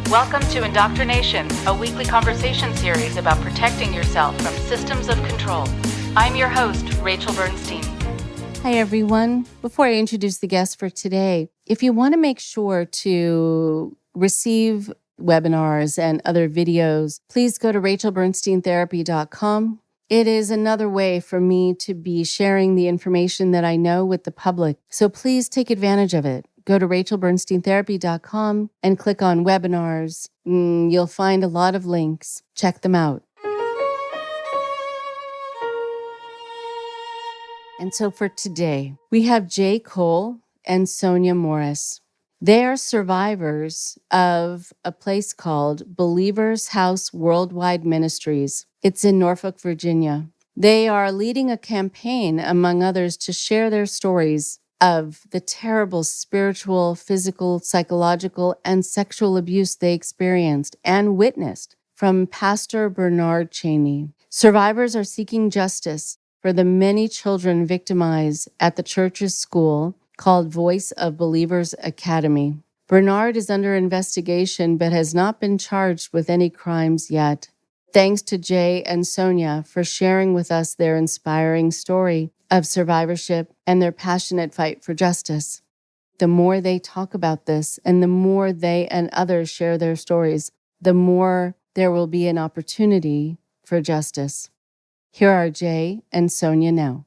Welcome to IndoctriNation, a weekly conversation series about protecting yourself from systems of control. I'm your host, Rachel Bernstein. Hi, everyone. Before I introduce the guest for today, if you want to make sure to receive webinars and other videos, please go to rachelbernsteintherapy.com. It is another way for me to be sharing the information that I know with the public. So please take advantage of it. Go to rachelbernsteintherapy.com and click on webinars. You'll find a lot of links. Check them out. And so for today, we have Jaye Cole and Sonya Morris. They are survivors of a place called Believers House Worldwide Ministries. It's in Norfolk, Virginia. They are leading a campaign, among others, to share their stories of the terrible spiritual, physical, psychological, and sexual abuse they experienced and witnessed from Pastor Bernard Chaney. Survivors are seeking justice for the many children victimized at the church's school called Voice of Believers Academy. Bernard is under investigation but has not been charged with any crimes yet. Thanks to Jaye and Sonya for sharing with us their inspiring story of survivorship and their passionate fight for justice. The more they talk about this and the more they and others share their stories, the more there will be an opportunity for justice. Here are Jaye and Sonya now.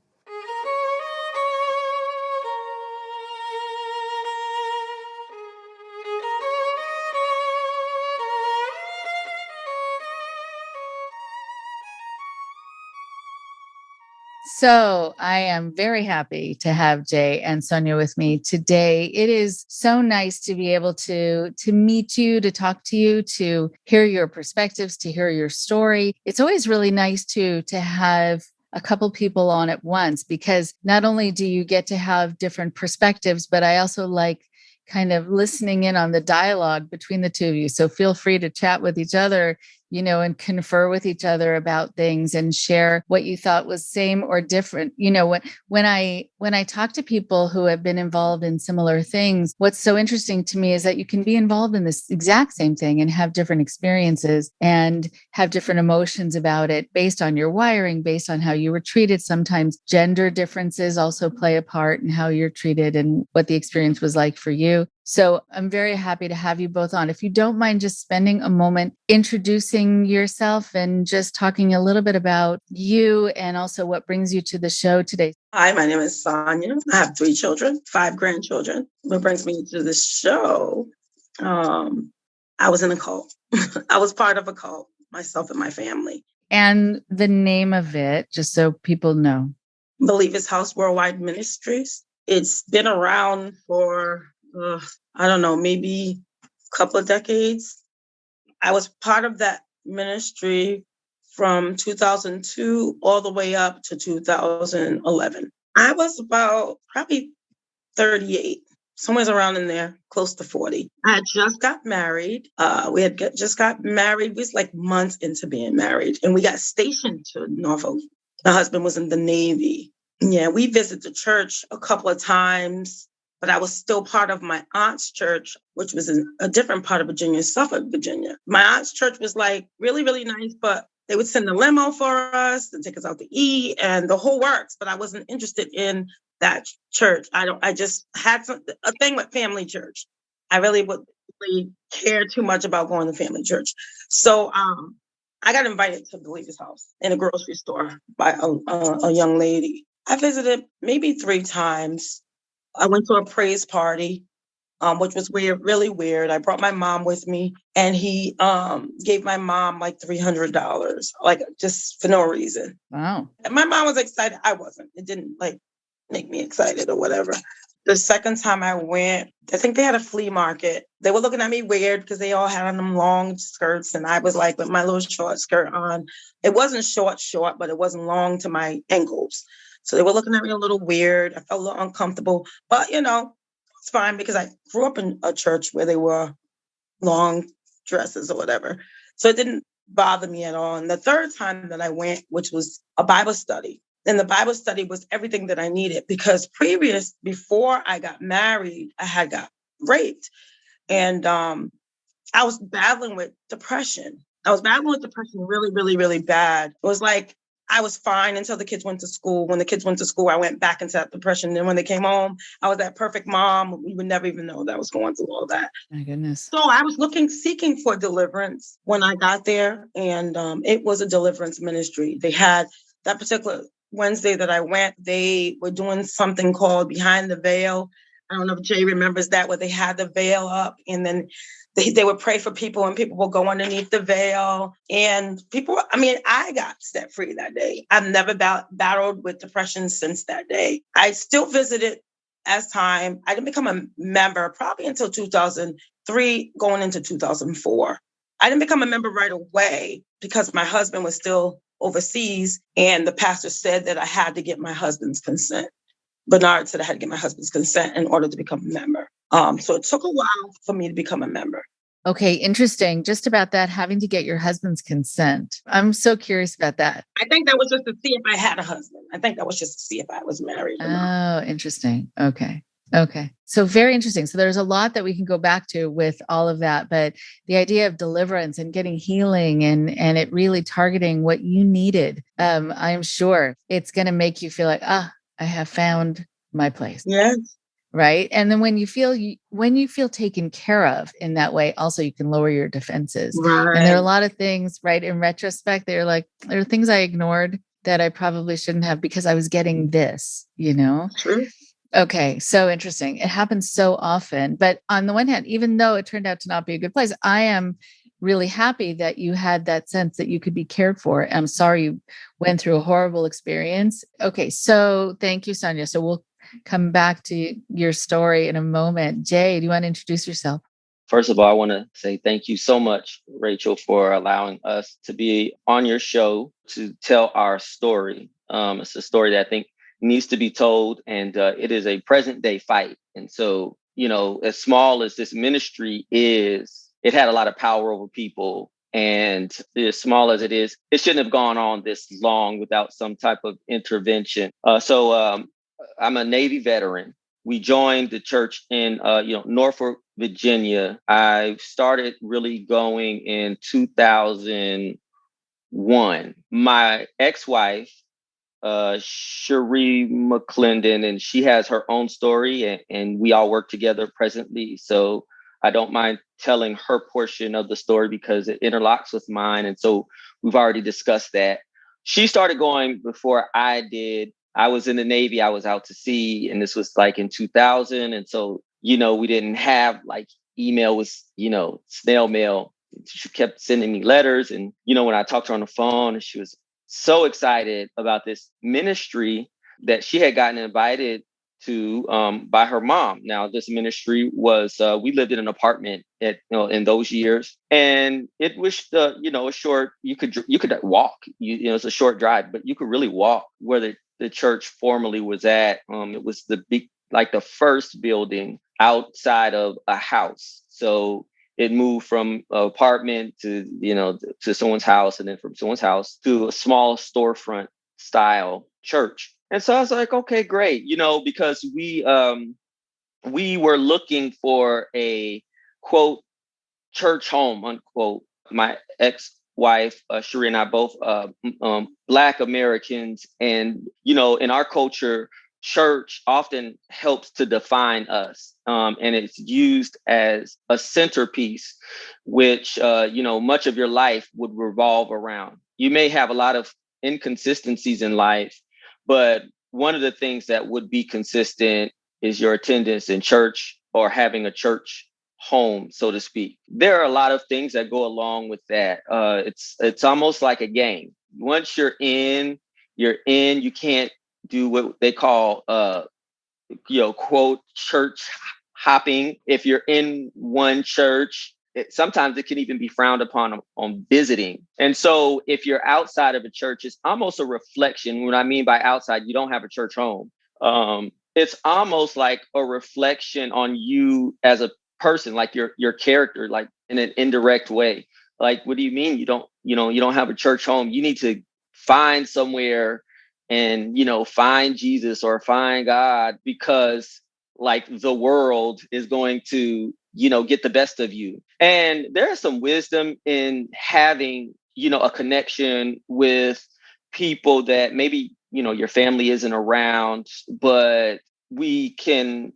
So I am very happy to have Jaye and Sonya with me today. It is so nice to be able to meet you, to talk to you, to hear your perspectives, to hear your story. It's always really nice to have a couple people on at once, because not only do you get to have different perspectives, but I also like kind of listening in on the dialogue between the two of you. So feel free to chat with each other, and confer with each other about things and share what you thought was same or different. When I talk to people who have been involved in similar things, what's so interesting to me is that you can be involved in this exact same thing and have different experiences and have different emotions about it based on your wiring, based on how you were treated. Sometimes gender differences also play a part in how you're treated and what the experience was like for you. So I'm very happy to have you both on. If you don't mind just spending a moment introducing yourself and just talking a little bit about you and also what brings you to the show today. Hi, my name is Sonya. I have 3 children, 5 grandchildren. What brings me to the show? I was in a cult. I was part of a cult, myself and my family. And the name of it, just so people know. Believers House Worldwide Ministries. It's been around for I don't know, maybe a couple of decades. I was part of that ministry from 2002 all the way up to 2011. I was about probably 38, somewhere around in there, close to 40. I had just got married. We had just got married. We was like months into being married, and we got stationed to Norfolk. My husband was in the Navy. Yeah, we visited the church a couple of times, but I was still part of my aunt's church, which was in a different part of Virginia, Suffolk, Virginia. My aunt's church was like really, really nice, but they would send a limo for us to take us out to eat and the whole works. But I wasn't interested in that church. I just had a thing with family church. I really would really care too much about going to family church. So I got invited to Believer's house in a grocery store by a young lady. I visited maybe 3 times. I went to a praise party, which was weird, really weird. I brought my mom with me, and he gave my mom like $300, like just for no reason. Wow. And my mom was excited. I wasn't. It didn't like make me excited or whatever. The second time I went, I think they had a flea market. They were looking at me weird because they all had on them long skirts, and I was like with my little short skirt on. It wasn't short, but it wasn't long to my ankles. So they were looking at me a little weird. I felt a little uncomfortable, but it's fine because I grew up in a church where they were long dresses or whatever. So it didn't bother me at all. And the third time that I went, which was a Bible study, and the Bible study was everything that I needed, because before I got married, I had got raped. And I was battling with depression. I was battling with depression really, really, really bad. It was like I was fine until the kids went to school. When the kids went to school, I went back into that depression. Then when they came home, I was that perfect mom. We would never even know that I was going through all that. My goodness. So I was seeking for deliverance when I got there. And it was a deliverance ministry. They had that particular Wednesday that I went, they were doing something called Behind the Veil. I don't know if Jay remembers that, where they had the veil up and then they would pray for people and people will go underneath the veil. And I got set free that day. I've never battled with depression since that day. I still visited as time. I didn't become a member probably until 2003, going into 2004. I didn't become a member right away because my husband was still overseas. And the pastor said that I had to get my husband's consent. Bernard said I had to get my husband's consent in order to become a member. So it took a while for me to become a member. Okay, interesting. Just about that, having to get your husband's consent. I'm so curious about that. I think that was just to see if I had a husband. I think that was just to see if I was married or not. Oh, interesting. Okay. So very interesting. So there's a lot that we can go back to with all of that, but the idea of deliverance and getting healing and it really targeting what you needed, I'm sure it's going to make you feel like, I have found my place. Yes. Right. And then when you feel taken care of in that way, also you can lower your defenses. Right. And there are a lot of things, right? In retrospect, there are things I ignored that I probably shouldn't have because I was getting this, True. Okay. So interesting. It happens so often, but on the one hand, even though it turned out to not be a good place, I am really happy that you had that sense that you could be cared for. I'm sorry you went through a horrible experience. Okay. So thank you, Sonya. So we'll come back to your story in a moment. Jay, do you want to introduce yourself? First of all, I want to say thank you so much, Rachel, for allowing us to be on your show to tell our story. It's a story that I think needs to be told, and it is a present day fight. And so, as small as this ministry is, it had a lot of power over people. And as small as it is, it shouldn't have gone on this long without some type of intervention. So I'm a Navy veteran. We joined the church in, Norfolk, Virginia. I started really going in 2001. My ex-wife, Cherie McClendon, and she has her own story, and we all work together presently. So I don't mind telling her portion of the story because it interlocks with mine. And so we've already discussed that. She started going before I did. I was in the Navy. I was out to sea, and this was like in 2000. And so, we didn't have like email was, snail mail. She kept sending me letters. And, when I talked to her on the phone, she was so excited about this ministry that she had gotten invited to by her mom. Now, this ministry was, we lived in an apartment in those years, and it was a short. You could walk. It's a short drive, but you could really walk where the church formerly was at. It was the first building outside of a house. So it moved from an apartment to someone's house, and then from someone's house to a small storefront style church. And so I was like, okay, great. Because we were looking for a quote church home, unquote. My ex-wife, Cherie, and I both Black Americans. And, in our culture, church often helps to define us. And it's used as a centerpiece, which, much of your life would revolve around. You may have a lot of inconsistencies in life, but one of the things that would be consistent is your attendance in church or having a church home, so to speak. There are a lot of things that go along with that. It's almost like a game. Once you're in, you can't do what they call, quote, church hopping. If you're in one church, sometimes it can even be frowned upon on visiting. And so if you're outside of a church, it's almost a reflection. What I mean by outside, you don't have a church home. It's almost like a reflection on you as a person, like your character, like in an indirect way. Like, what do you mean you don't have a church home? You need to find somewhere and, find Jesus or find God, because like the world is going to get the best of you. And there is some wisdom in having, a connection with people that maybe, your family isn't around, but we can,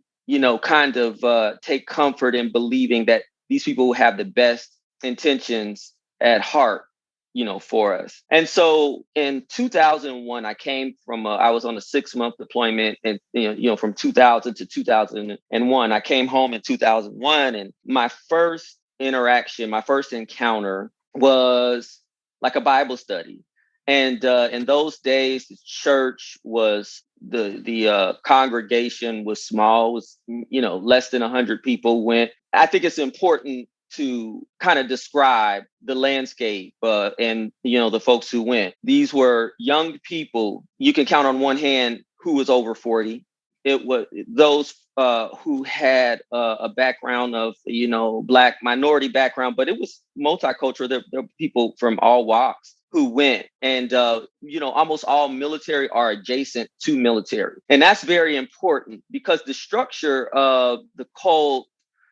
kind of take comfort in believing that these people have the best intentions at heart, for us. And so in 2001, I was on a 6-month deployment, and, from 2000 to 2001, I came home in 2001. And my first encounter was like a Bible study. And in those days, the church was the congregation was small, was, less than 100 people went. I think it's important to kind of describe the landscape and, the folks who went. These were young people. You can count on one hand who was over 40. It was those who had a background of, Black minority background, but it was multicultural. There were people from all walks who went, and, almost all military are adjacent to military. And that's very important because the structure of the cult,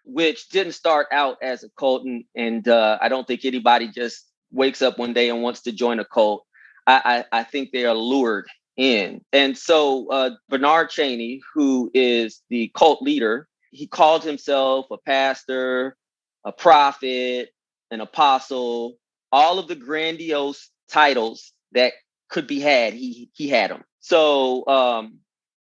which didn't start out as a cult, and I don't think anybody just wakes up one day and wants to join a cult. I think they are lured in. And so Bernard Chaney, who is the cult leader, he called himself a pastor, a prophet, an apostle, all of the grandiose titles that could be had. He had them. So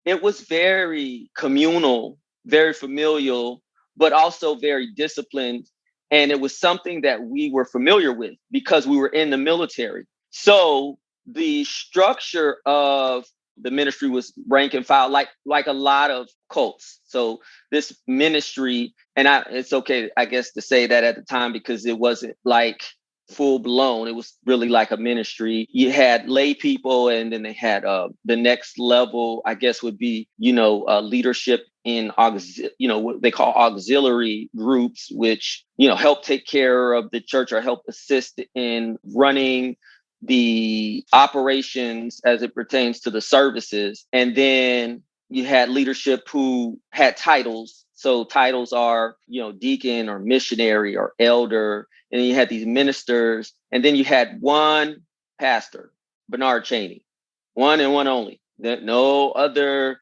it was very communal, very familial, but also very disciplined. And it was something that we were familiar with because we were in the military. So the structure of the ministry was rank and file, like a lot of cults. So this ministry, and it's okay, I guess, to say that at the time because it wasn't like full blown. It was really like a ministry. You had lay people, and then they had the next level, I guess, would be, leadership in what they call auxiliary groups, which, help take care of the church or help assist in running the operations as it pertains to the services. And then you had leadership who had titles. So titles are, deacon or missionary or elder. And then you had these ministers. And then you had one pastor, Bernard Chaney, one and one only. No other,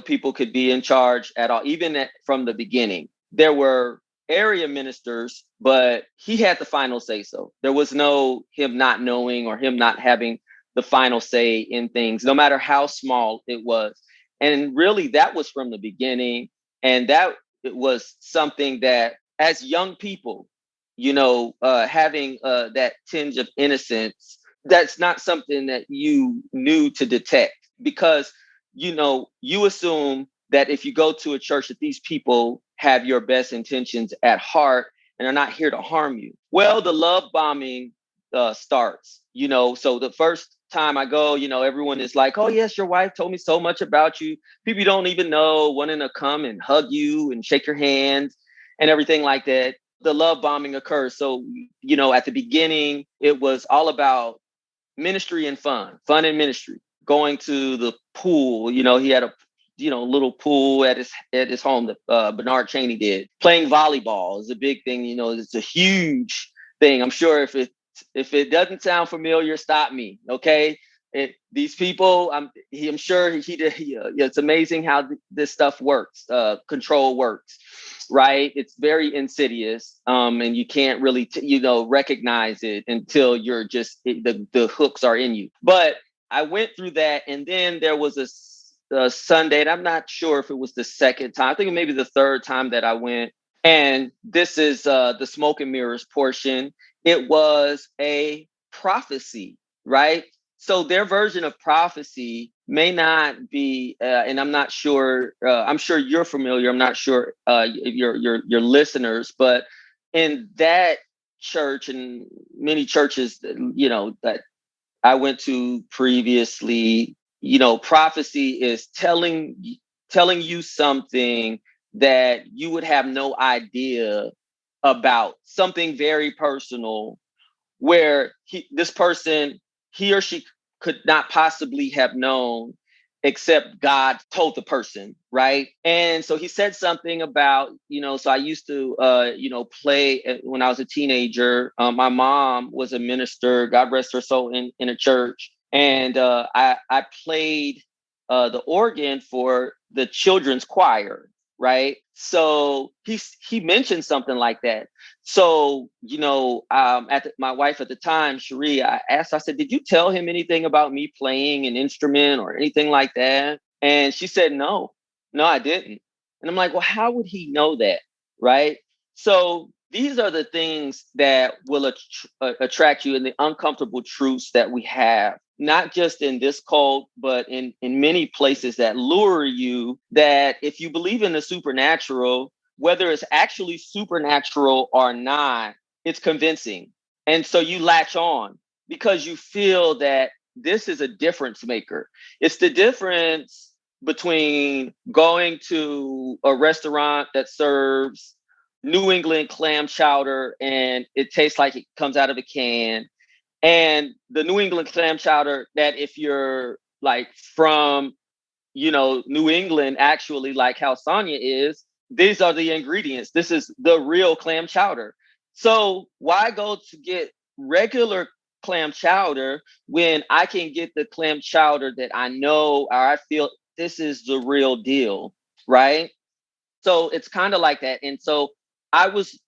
people could be in charge at all, even from the beginning. There were area ministers, but he had the final say so. There was no him not knowing or him not having the final say in things, no matter how small it was. And really, that was from the beginning. And that it was something that as young people, having that tinge of innocence, that's not something that you knew to detect because, you assume that if you go to a church that these people have your best intentions at heart and are not here to harm you. Well, the love bombing starts, so the first time I go, everyone is like, oh, yes, your wife told me so much about you. People you don't even know wanting to come and hug you and shake your hand and everything like that. The love bombing occurs. So, at the beginning, it was all about ministry and fun and ministry, going to the pool. He had a little pool at his home that Bernard Chaney did. Playing volleyball is a big thing. It's a huge thing. I'm sure if it doesn't sound familiar, stop me. Okay. These people, I'm sure he did. It's amazing how this stuff works. Control works, right? It's very insidious, and you can't really, recognize it until you're just the hooks are in you. But I went through that, and then there was a Sunday, and I'm not sure if it was the second time. I think maybe the third time that I went. And this is the smoke and mirrors portion. It was a prophecy, right? So their version of prophecy may not be, and I'm not sure. I'm sure you're familiar. I'm not sure your listeners, but in that church and many churches, that I went to previously, prophecy is telling you something that you would have no idea about, something very personal, where he or she could not possibly have known. except God told the person, right? And so he said something about, so I used to, play when I was a teenager. My mom was a minister, God rest her soul, in a church. And I played the organ for the children's choir, right? So he mentioned something like that. So, my wife at the time, Cherie, I asked, I said, did you tell him anything about me playing an instrument or anything like that? And she said, no, I didn't. And I'm like, well, how would he know that? Right. So these are the things that will attract you, and the uncomfortable truths that we have, not just in this cult, but in many places that lure you, that if you believe in the supernatural, whether it's actually supernatural or not, it's convincing. And so you latch on because you feel that this is a difference maker. It's the difference between going to a restaurant that serves New England clam chowder and it tastes like it comes out of a can, and the New England clam chowder that, if you're like from, New England, actually, like how Sonya is, these are the ingredients. This is the real clam chowder. So why go to get regular clam chowder when I can get the clam chowder that I know, or I feel this is the real deal, right? So it's kind of like that. And so I was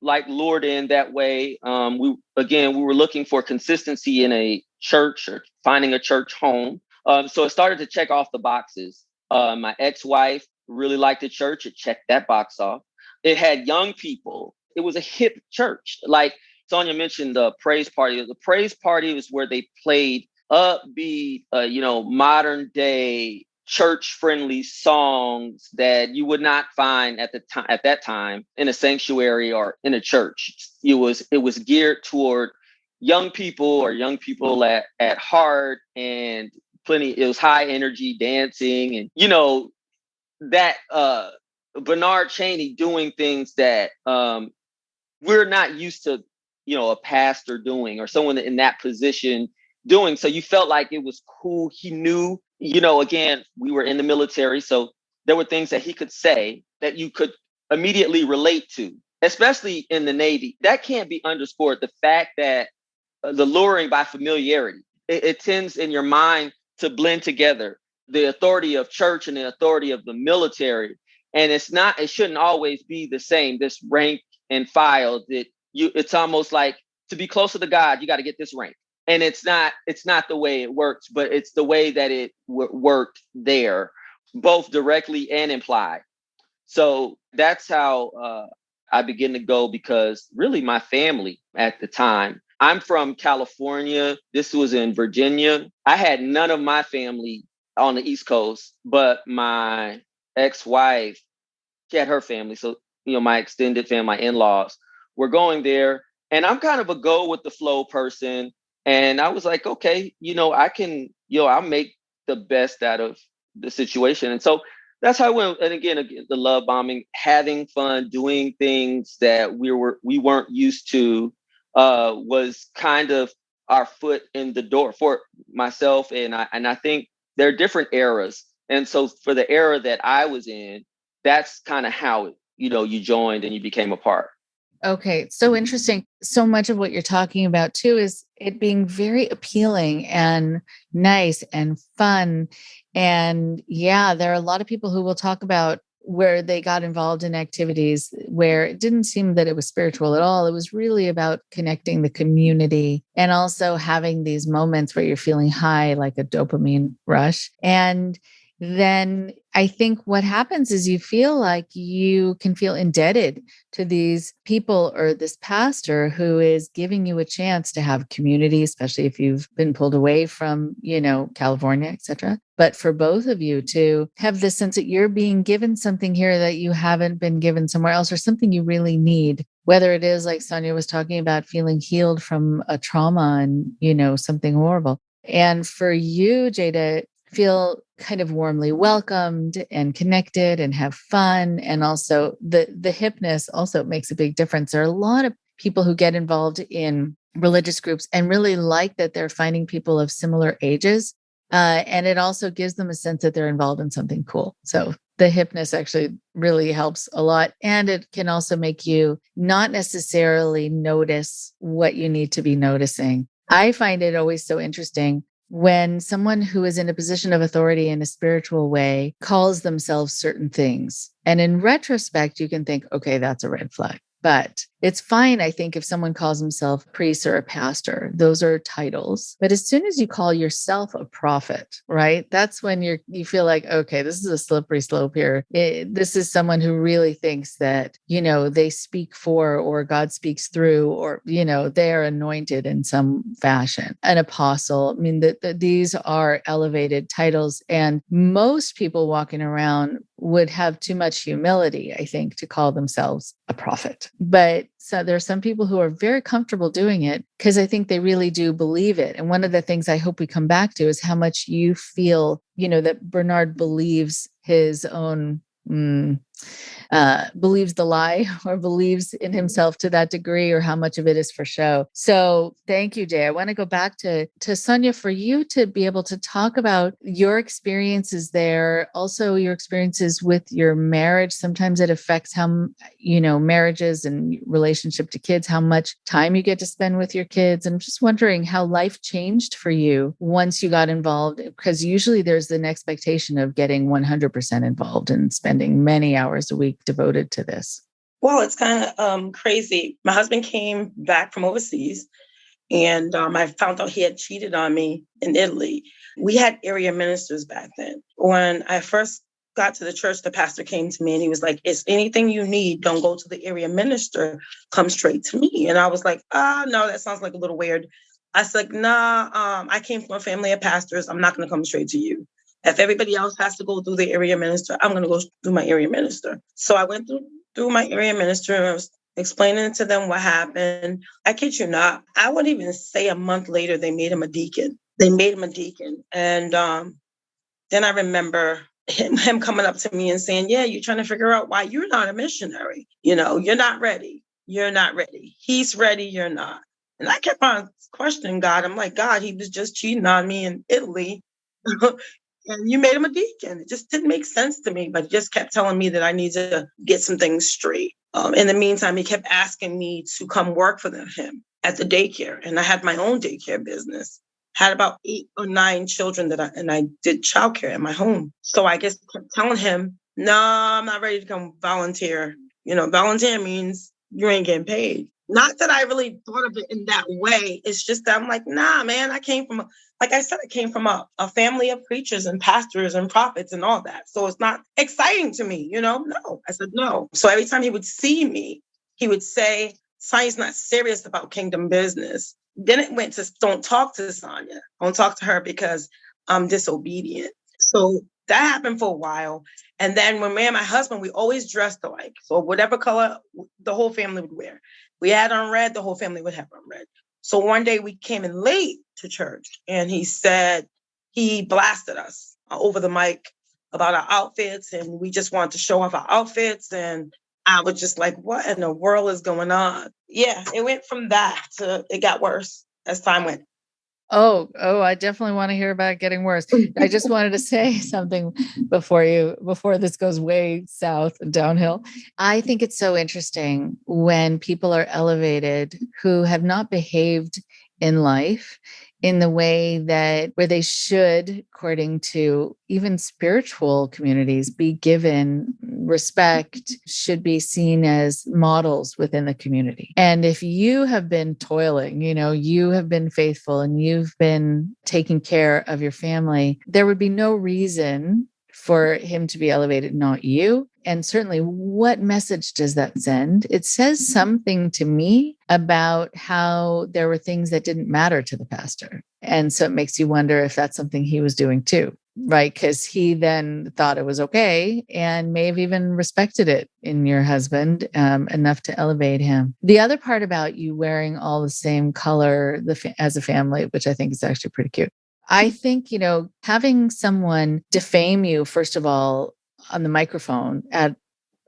like lured in that way. We were looking for consistency in a church, or finding a church home. So it started to check off the boxes. My ex-wife really liked the church. It checked that box off. It had young people. It was a hip church. Like Sonya mentioned, the praise party. The praise party was where they played upbeat, modern day church-friendly songs that you would not find at that time in a sanctuary or in a church. It was geared toward young people, or young people at heart, and it was high energy dancing, and that Bernard Chaney doing things that we're not used to, a pastor doing, or someone in that position doing. So you felt like it was cool. He knew, again, we were in the military, so there were things that he could say that you could immediately relate to, especially in the Navy. That can't be underscored. The fact that the luring by familiarity, it tends in your mind to blend together the authority of church and the authority of the military. And it shouldn't always be the same, this rank and file that it's almost like, to be closer to God, you got to get this rank. And it's not the way it works, but it's the way that it worked there, both directly and implied. So that's how I began to go, because really my family at the time, I'm from California. This was in Virginia. I had none of my family on the East Coast, but my ex-wife, she had her family. So, my extended family, my in-laws were going there, and I'm kind of a go with the flow person. And I was like, okay, I can, I'll make the best out of the situation. And so that's how I went. And again, the love bombing, having fun, doing things that we weren't used to, was kind of our foot in the door for myself. And I think there are different eras. And so for the era that I was in, that's kind of how, you joined and you became a part. Okay. So interesting. So much of what you're talking about too is it being very appealing and nice and fun. And yeah, there are a lot of people who will talk about where they got involved in activities where it didn't seem that it was spiritual at all. It was really about connecting the community and also having these moments where you're feeling high, like a dopamine rush. And then I think what happens is you feel like you can feel indebted to these people or this pastor who is giving you a chance to have community, especially if you've been pulled away from, California, et cetera. But for both of you to have this sense that you're being given something here that you haven't been given somewhere else, or something you really need, whether it is like Sonya was talking about, feeling healed from a trauma and, something horrible. And for you, Jaye, to feel kind of warmly welcomed and connected and have fun. And also the hipness also makes a big difference. There are a lot of people who get involved in religious groups and really like that they're finding people of similar ages And it also gives them a sense that they're involved in something cool. So the hipness actually really helps a lot. And it can also make you not necessarily notice what you need to be noticing. I find it always so interesting when someone who is in a position of authority in a spiritual way calls themselves certain things. And in retrospect, you can think, okay, that's a red flag. But it's fine, I think, if someone calls himself priest or a pastor. Those are titles. But as soon as you call yourself a prophet, right? That's when you feel like, okay, this is a slippery slope here. This is someone who really thinks that, they speak for, or God speaks through, or, they are anointed in some fashion. An apostle. I mean, these are elevated titles. And most people walking around would have too much humility, I think, to call themselves a prophet. But so there are some people who are very comfortable doing it because I think they really do believe it. And one of the things I hope we come back to is how much you feel, that Bernard believes his own, believes the lie or believes in himself to that degree, or how much of it is for show. So thank you, Jay. I want to go back to Sonya for you to be able to talk about your experiences there, also your experiences with your marriage. Sometimes it affects how, marriages and relationship to kids, how much time you get to spend with your kids. And I'm just wondering how life changed for you once you got involved, because usually there's an expectation of getting 100% involved and spending many hours a week devoted to this. Well, it's kind of crazy. My husband came back from overseas, and I found out he had cheated on me in Italy. We had area ministers back then. When I first got to the church, the pastor came to me and he was like, "Is anything you need, don't go to the area minister, come straight to me." And I was like, no, that sounds like a little weird. I said, nah, I came from a family of pastors. I'm not going to come straight to you. If everybody else has to go through the area minister, I'm going to go through my area minister. So I went through my area minister, and I was explaining to them what happened. I kid you not, I wouldn't even say a month later, they made him a deacon. And then I remember him coming up to me and saying, "Yeah, you're trying to figure out why you're not a missionary. You're not ready. You're not ready. He's ready. You're not." And I kept on questioning God. I'm like, "God, he was just cheating on me in Italy." And you made him a deacon. It just didn't make sense to me, but he just kept telling me that I need to get some things straight. In the meantime, he kept asking me to come work for him at the daycare. And I had my own daycare business. Had about 8 or 9 children and I did childcare in my home. So I just kept telling him, "No, I'm not ready to come volunteer." Volunteer means you ain't getting paid. Not that I really thought of it in that way. It's just that I'm like, nah, man, I came from a family of preachers and pastors and prophets and all that. So it's not exciting to me, No, I said no. So every time he would see me, he would say, "Sonya's not serious about kingdom business." Then it went to, "Don't talk to Sonya. Don't talk to her because I'm disobedient." So that happened for a while. And then when me and my husband, we always dressed alike. So whatever color the whole family would wear. We had on red, the whole family would have on red. So one day we came in late to church, and he blasted us over the mic about our outfits, and we just wanted to show off our outfits. And I was just like, what in the world is going on? Yeah, it went from that to it got worse as time went. Oh, I definitely want to hear about it getting worse. I just wanted to say something before this goes way south and downhill. I think it's so interesting when people are elevated who have not behaved in life in the way where they should, according to even spiritual communities, be given respect, should be seen as models within the community. And if you have been toiling, you have been faithful and you've been taking care of your family, there would be no reason for him to be elevated, not you. And certainly, what message does that send? It says something to me about how there were things that didn't matter to the pastor. And so it makes you wonder if that's something he was doing too, right? Because he then thought it was okay and may have even respected it in your husband enough to elevate him. The other part about you wearing all the same color as a family, which I think is actually pretty cute. I think, having someone defame you, first of all, on the microphone at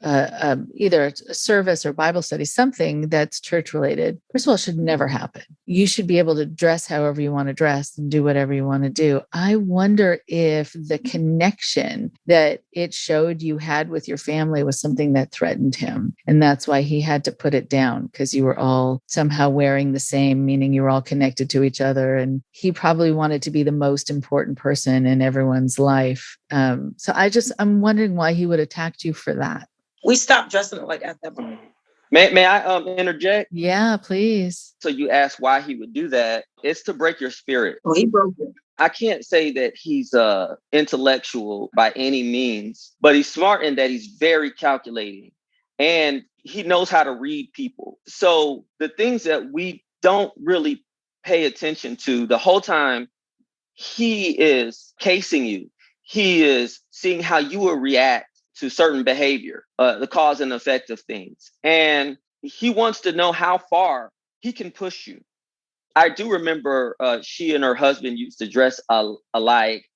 either a service or Bible study, something that's church related, first of all, should never happen. You should be able to dress however you want to dress and do whatever you want to do. I wonder if the connection that it showed you had with your family was something that threatened him. And that's why he had to put it down, because you were all somehow wearing the same, meaning you were all connected to each other. And he probably wanted to be the most important person in everyone's life. So I'm wondering why he would attack you for that. We stopped dressing like at that point. May I interject? Yeah, please. So you asked why he would do that. It's to break your spirit. Oh, he broke it. I can't say that he's intellectual by any means, but he's smart in that he's very calculating and he knows how to read people. So the things that we don't really pay attention to the whole time, he is casing you. He is seeing how you will react to certain behavior, the cause and effect of things. And he wants to know how far he can push you. I do remember she and her husband used to dress alike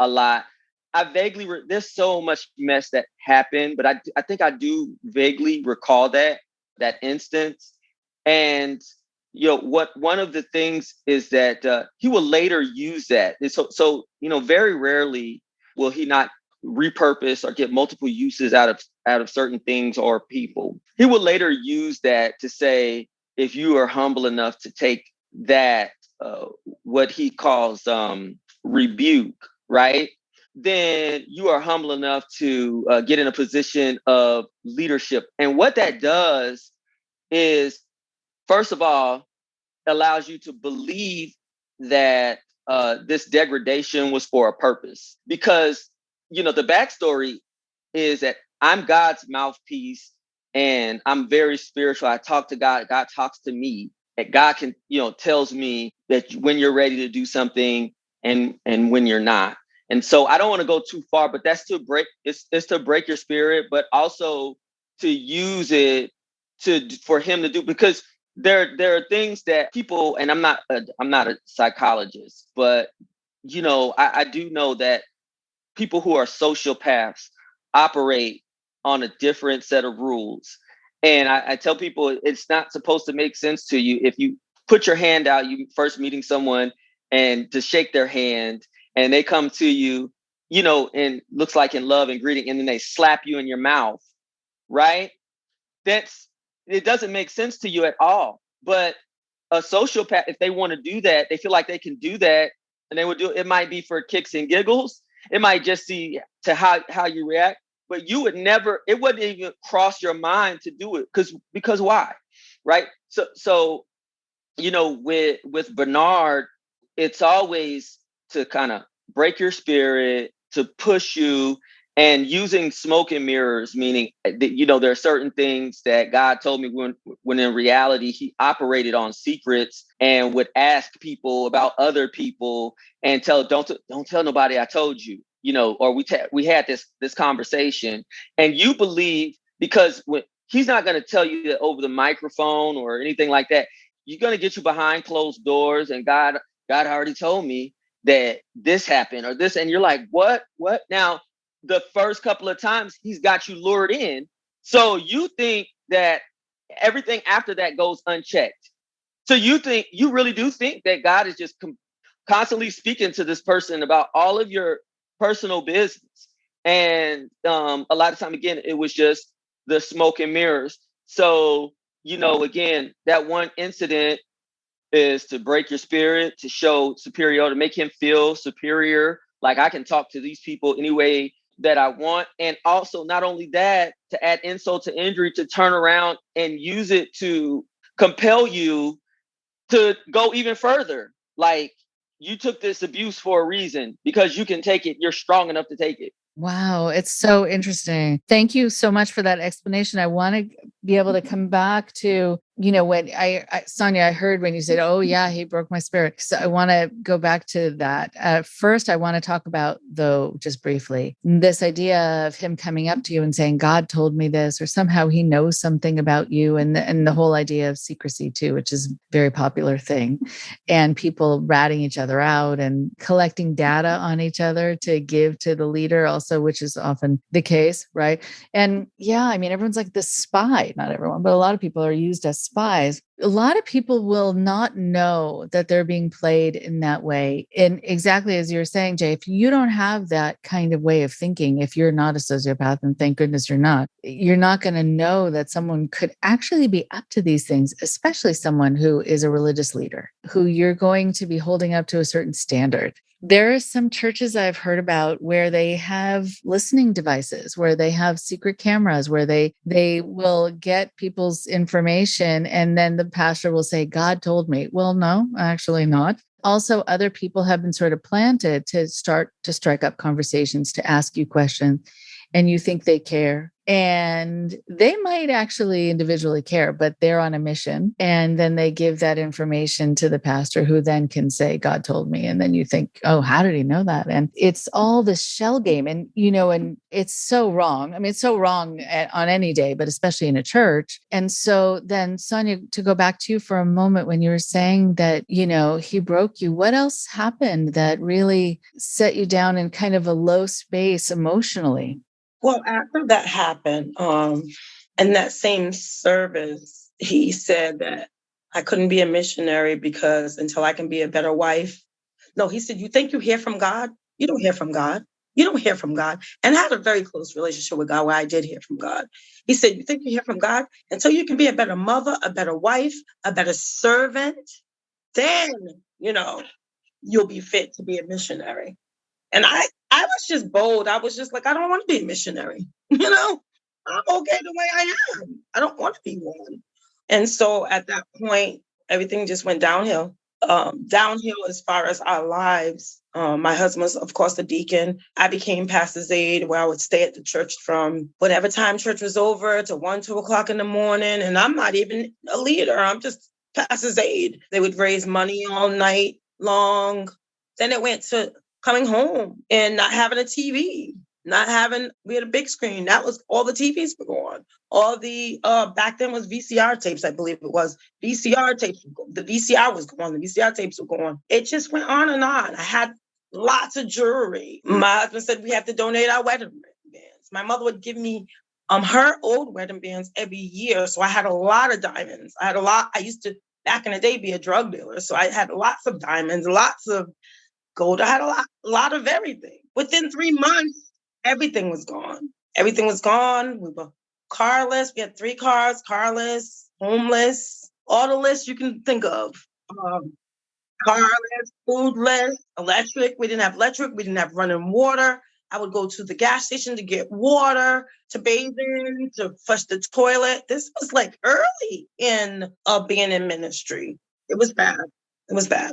a lot. I vaguely, there's so much mess that happened, but I think I do vaguely recall that instance. And one of the things is that he will later use that. And so very rarely will he not repurpose or get multiple uses out of certain things or people. He will later use that to say, if you are humble enough to take that, what he calls rebuke, right? Then you are humble enough to get in a position of leadership. And what that does is, first of all, allows you to believe that this degradation was for a purpose. Because, the backstory is that I'm God's mouthpiece and I'm very spiritual. I talk to God. God talks to me. And God can, tells me that when you're ready to do something and when you're not. And so I don't want to go too far, but that's to break, it's to break your spirit, but also to use it for him to do, because there are things that people, and I'm not a psychologist, but I do know that people who are sociopaths operate on a different set of rules. And I tell people it's not supposed to make sense to you if you put your hand out, you first meeting someone, and to shake their hand, and they come to you, and looks like in love and greeting, and then they slap you in your mouth, right? It doesn't make sense to you at all. But a sociopath, if they want to do that, they feel like they can do that, and they would do it. It might be for kicks and giggles. It might just see to how you react, but you would never, it wouldn't even cross your mind to do it because why? Right. So with Bernard, it's always to kind of break your spirit, to push you, and using smoke and mirrors, meaning that, there are certain things that God told me when in reality, he operated on secrets and would ask people about other people and don't tell nobody I told you, or we had this conversation, and you believe, because when he's not going to tell you that over the microphone or anything like that, you're going to get you behind closed doors, and God already told me that this happened or this, and you're like, what? Now, the first couple of times he's got you lured in. So you think that everything after that goes unchecked. So you really do think that God is just constantly speaking to this person about all of your personal business. And a lot of time, again, it was just the smoke and mirrors. So, again, that one incident is to break your spirit, to show superiority, to make him feel superior. Like, I can talk to these people any way that I want. And also, not only that, to add insult to injury, to turn around and use it to compel you to go even further. Like, you took this abuse for a reason, because you can take it. You're strong enough to take it. Wow. It's so interesting. Thank you so much for that explanation. I want to be able to come back to, when Sonya, I heard when you said, oh yeah, he broke my spirit. So I want to go back to that. First, I want to talk about, though, just briefly, this idea of him coming up to you and saying, God told me this, or somehow he knows something about you. And the whole idea of secrecy too, which is a very popular thing, and people ratting each other out and collecting data on each other to give to the leader also, which is often the case, right? And yeah, I mean, everyone's like the spy, not everyone, but a lot of people are used as spies. A lot of people will not know that they're being played in that way. And exactly as you're saying, Jay, if you don't have that kind of way of thinking, if you're not a sociopath, and thank goodness you're not going to know that someone could actually be up to these things, especially someone who is a religious leader, who you're going to be holding up to a certain standard. There are some churches I've heard about where they have listening devices, where they have secret cameras, where they will get people's information, and then the pastor will say, God told me. Well, no, actually not. Also, other people have been sort of planted to start to strike up conversations, to ask you questions, and you think they care. And they might actually individually care, but they're on a mission. And then they give that information to the pastor, who then can say, God told me. And then you think, oh, how did he know that? And it's all this shell game. And, and it's so wrong. I mean, it's so wrong on any day, but especially in a church. And so then, Sonya, to go back to you for a moment, when you were saying that, he broke you, what else happened that really set you down in kind of a low space emotionally? Well, after that happened, in that same service, he said that I couldn't be a missionary because until I can be a better wife. No, he said, you think you hear from God? You don't hear from God. You don't hear from God. And I had a very close relationship with God where I did hear from God. He said, you think you hear from God? Until you can be a better mother, a better wife, a better servant, then, you'll be fit to be a missionary. And I was just bold. I was just like, I don't want to be a missionary. I'm okay the way I am. I don't want to be one. And so at that point, everything just went downhill. Downhill as far as our lives. My husband was, of course, the deacon. I became pastor's aide, where I would stay at the church from whatever time church was over to 1, 2 o'clock in the morning. And I'm not even a leader. I'm just pastor's aide. They would raise money all night long. Then it went to coming home and not having a TV, we had a big screen. That was all the TVs were going. All the, back then was VCR tapes, I believe it was. VCR tapes, the VCR was going, the VCR tapes were going. It just went on and on. I had lots of jewelry. My husband said we have to donate our wedding bands. My mother would give me her old wedding bands every year. So I had a lot of diamonds. I used to, back in the day, be a drug dealer. So I had lots of diamonds, lots of gold. I had a lot of everything. Within 3 months, everything was gone. Everything was gone. We were carless. We had 3 cars, carless, homeless, all the lists you can think of. Carless, foodless, electric. We didn't have electric. We didn't have running water. I would go to the gas station to get water, to bathe in, to flush the toilet. This was like early in being in ministry. It was bad. It was bad.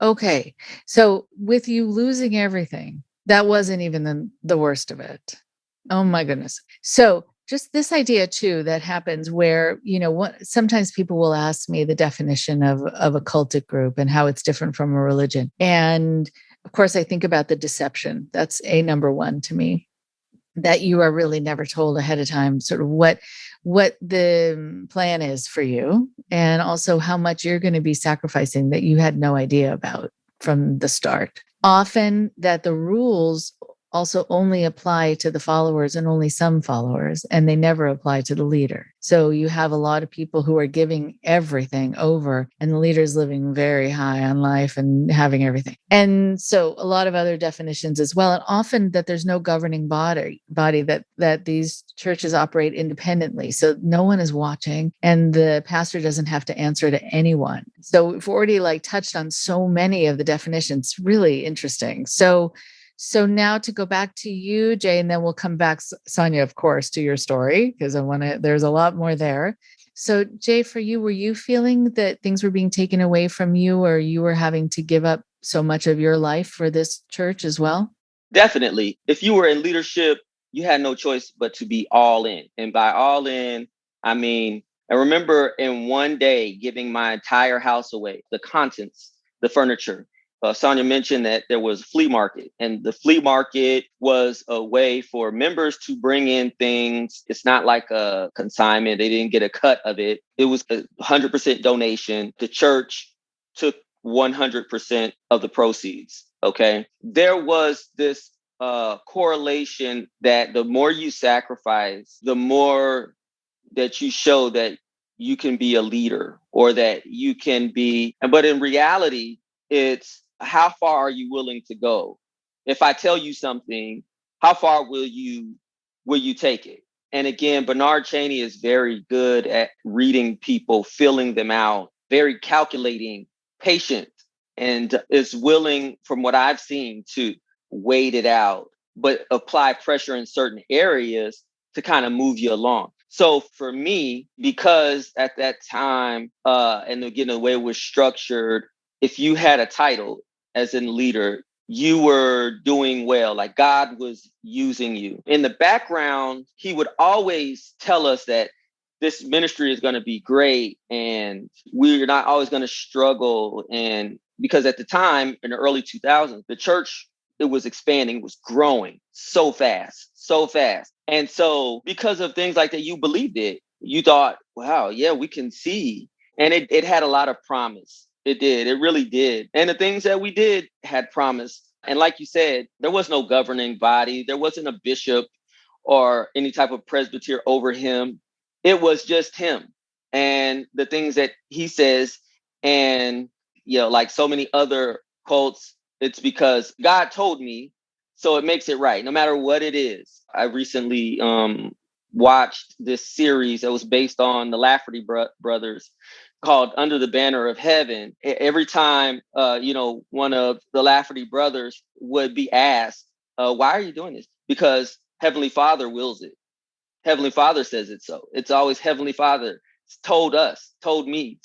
Okay. So with you losing everything, that wasn't even the worst of it. Oh my goodness. So just this idea too, that happens where, sometimes people will ask me the definition of a cultic group and how it's different from a religion. And of course, I think about the deception. That's number one to me, that you are really never told ahead of time sort of what the plan is for you, and also how much you're going to be sacrificing that you had no idea about from the start. Often that the rules also only apply to the followers and only some followers, and they never apply to the leader. So you have a lot of people who are giving everything over, and the leader's living very high on life and having everything. And so a lot of other definitions as well. And often that there's no governing body that these churches operate independently. So no one is watching, and the pastor doesn't have to answer to anyone. So we've already touched on so many of the definitions. Really interesting. So now to go back to you, Jay, and then we'll come back, Sonya, of course, to your story, because there's a lot more there. So Jay, for you, were you feeling that things were being taken away from you, or you were having to give up so much of your life for this church as well? Definitely. If you were in leadership, you had no choice but to be all in. And by all in, I mean, I remember in one day giving my entire house away, the contents, the furniture. Sonya mentioned that there was a flea market, and the flea market was a way for members to bring in things. It's not like a consignment. They didn't get a cut of it. It was a 100% donation. The church took 100% of the proceeds. Okay. There was this correlation that the more you sacrifice, the more that you show that you can be a leader, or that you can be, but in reality, it's how far are you willing to go? If I tell you something, how far will you take it? And again, Bernard Chaney is very good at reading people, filling them out, very calculating, patient, and is willing, from what I've seen, to wait it out, but apply pressure in certain areas to kind of move you along. So for me, because at that time, and again, the way it was structured, if you had a title as a leader, you were doing well, like God was using you. In the background, he would always tell us that this ministry is going to be great and we're not always going to struggle. And because at the time, in the early 2000s, the church, it was expanding, it was growing so fast, so fast. And so because of things like that, you believed it. You thought, wow, yeah, we can see. And it had a lot of promise. It did. It really did. And the things that we did had promise. And like you said, there was no governing body. There wasn't a bishop or any type of presbyter over him. It was just him and the things that he says. And, like so many other cults, it's because God told me, so it makes it right, no matter what it is. I recently watched this series that was based on the Lafferty brothers, called Under the Banner of Heaven. Every time, one of the Lafferty brothers would be asked, why are you doing this? Because Heavenly Father wills it. Heavenly Father says it so. It's always Heavenly Father told us, told me,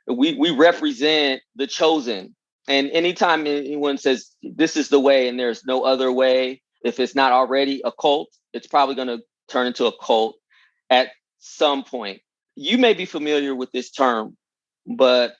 we represent the chosen. And anytime anyone says this is the way and there's no other way, if it's not already a cult, it's probably going to turn into a cult at some point. You may be familiar with this term, but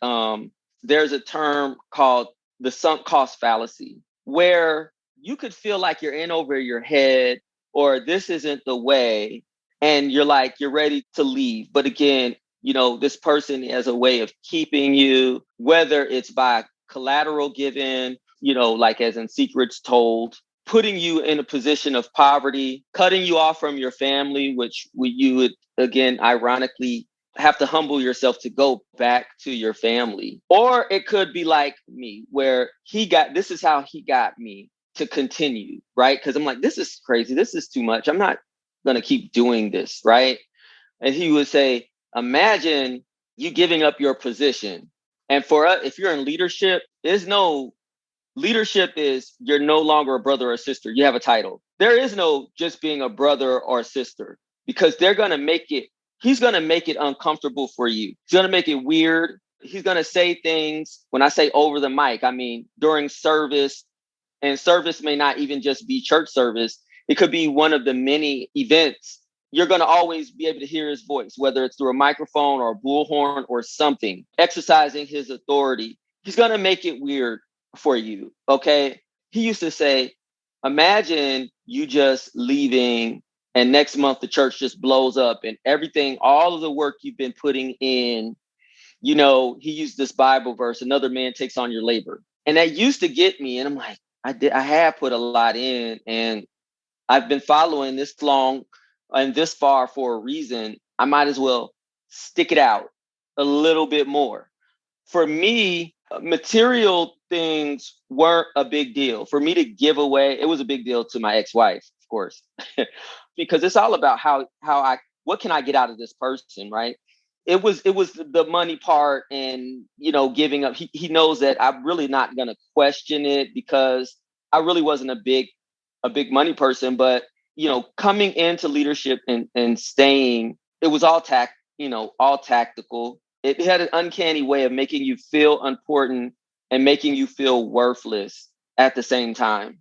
there's a term called the sunk cost fallacy, where you could feel like you're in over your head, or this isn't the way, and you're ready to leave. But again, this person has a way of keeping you, whether it's by collateral given, like as in secrets told, putting you in a position of poverty, cutting you off from your family, which you would, again, ironically, have to humble yourself to go back to your family. Or it could be like me, where this is how he got me to continue, right? Because I'm like, this is crazy. This is too much. I'm not going to keep doing this, right? And he would say, imagine you giving up your position. And for us, if you're in leadership, leadership is you're no longer a brother or sister. You have a title. There is no just being a brother or sister, because he's going to make it uncomfortable for you. He's going to make it weird. He's going to say things, when I say over the mic, I mean during service, and service may not even just be church service. It could be one of the many events. You're going to always be able to hear his voice, whether it's through a microphone or a bullhorn or something, exercising his authority. He's going to make it weird for you. Okay. He used to say, imagine you just leaving and next month the church just blows up and everything, all of the work you've been putting in, he used this Bible verse, another man takes on your labor. And that used to get me. And I'm like, I have put a lot in, and I've been following this long and this far for a reason. I might as well stick it out a little bit more. For me, material things weren't a big deal. For me to give away, it was a big deal to my ex-wife, of course, because it's all about what can I get out of this person, right? It was the money part and, giving up. He knows that I'm really not going to question it, because I really wasn't a big money person, but, coming into leadership and staying, it was all tactical. It had an uncanny way of making you feel important and making you feel worthless at the same time.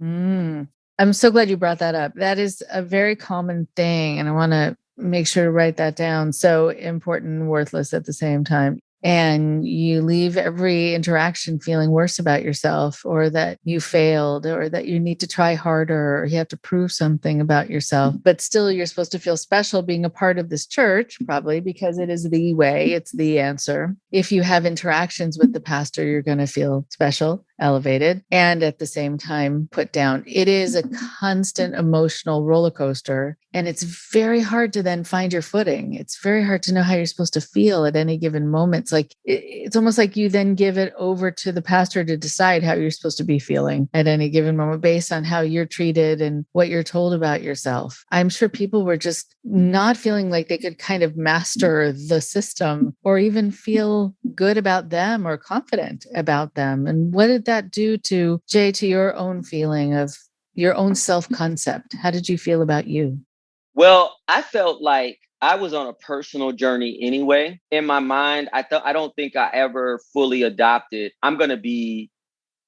I'm so glad you brought that up. That is a very common thing. And I want to Make sure to write that down. So important and worthless at the same time. And you leave every interaction feeling worse about yourself, or that you failed, or that you need to try harder, or you have to prove something about yourself. But still, you're supposed to feel special being a part of this church, probably because it is the way, it's the answer. If you have interactions with the pastor, you're going to feel special, elevated, and at the same time put down. It is a constant emotional roller coaster. And it's very hard to then find your footing. It's very hard to know how you're supposed to feel at any given moment. It's like, it's almost like you then give it over to the pastor to decide how you're supposed to be feeling at any given moment based on how you're treated and what you're told about yourself. I'm sure people were just not feeling like they could kind of master the system or even feel good about them or confident about them. And what did that do to, Jay, to your own feeling of your own self-concept? How did you feel about you? Well, I felt like I was on a personal journey anyway. In my mind, I don't think I ever fully adopted, I'm going to be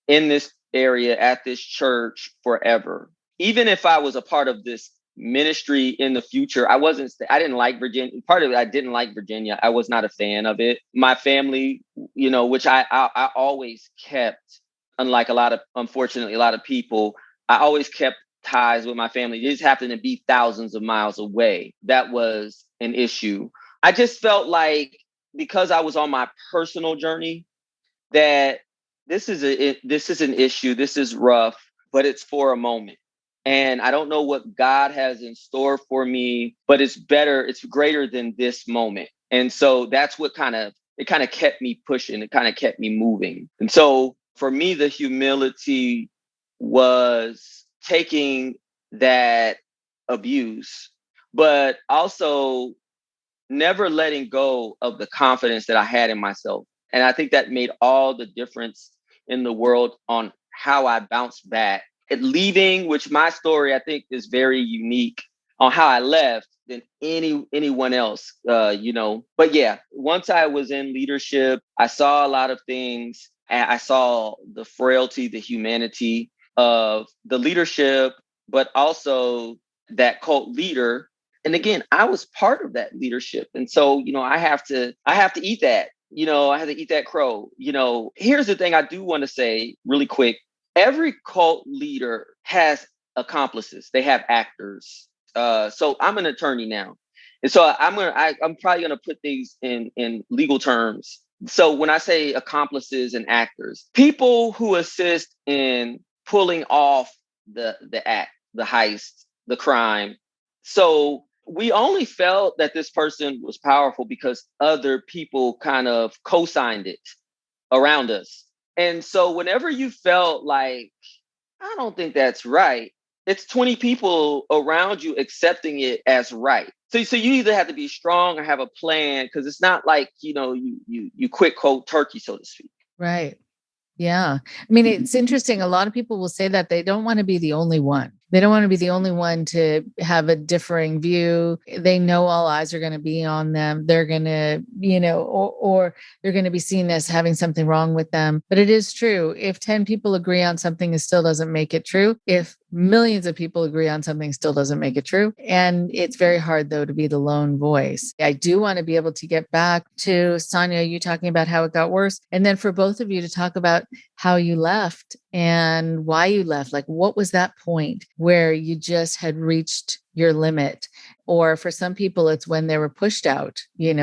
in this area at this church forever. Even if I was a part of this ministry in the future, I didn't like Virginia. Part of it, I didn't like Virginia. I was not a fan of it. My family, which I always kept, unlike unfortunately, a lot of people, I always kept ties with my family. They just happened to be thousands of miles away. That was an issue. I just felt like because I was on my personal journey, that this is an issue. This is rough, but it's for a moment. And I don't know what God has in store for me, but it's greater than this moment. And so that's what kind of kept me pushing. It kind of kept me moving. And so for me, the humility was taking that abuse, but also never letting go of the confidence that I had in myself. And I think that made all the difference in the world on how I bounced back. At leaving, which my story I think is very unique on how I left than anyone else, But yeah, once I was in leadership, I saw a lot of things. I saw the frailty, the humanity of the leadership, but also that cult leader. And again, I was part of that leadership. And so, I have to eat that, I have to eat that crow. Here's the thing I do want to say really quick. Every cult leader has accomplices. They have actors. So I'm an attorney now. And so I'm probably going to put things in legal terms. So when I say accomplices and actors, people who assist in pulling off the act, the heist, the crime. So we only felt that this person was powerful because other people kind of co-signed it around us. And so whenever you felt like, I don't think that's right, it's 20 people around you accepting it as right. So you either have to be strong or have a plan, because it's not like, you quit cold turkey, so to speak. Right. Yeah. I mean, it's interesting. A lot of people will say that they don't want to be the only one. They don't want to be the only one to have a differing view. They know all eyes are going to be on them. They're going to, or they're going to be seen as having something wrong with them. But it is true. If 10 people agree on something, it still doesn't make it true. If millions of people agree on something, still doesn't make it true. And it's very hard, though, to be the lone voice. I do want to be able to get back to Sonya, you talking about how it got worse. And then for both of you to talk about how you left and why you left. Like, what was that point where you just had reached your limit? Or for some people, it's when they were pushed out.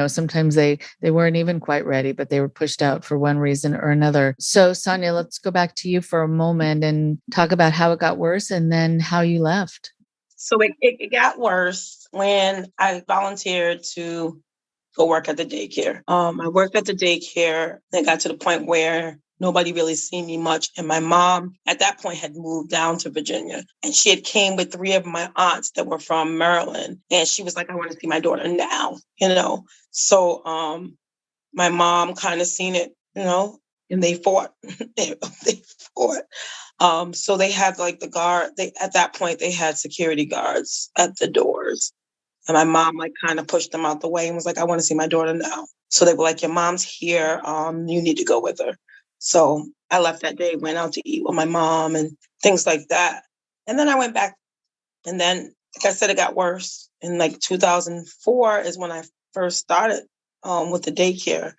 Sometimes they weren't even quite ready, but they were pushed out for one reason or another. So Sonya, let's go back to you for a moment and talk about how it got worse and then how you left. So it got worse when I volunteered to go work at the daycare. I worked at the daycare and got to the point where nobody really seen me much. And my mom at that point had moved down to Virginia, and she had came with 3 of my aunts that were from Maryland. And she was like, I want to see my daughter now, So my mom kind of seen it, and they fought. they fought. So they had like the guard. At that point they had security guards at the doors. And my mom kind of pushed them out the way and was like, I want to see my daughter now. So they were like, your mom's here. You need to go with her. So I left that day, went out to eat with my mom and things like that. And then I went back. And then like I said, it got worse. In like 2004 is when I first started with the daycare.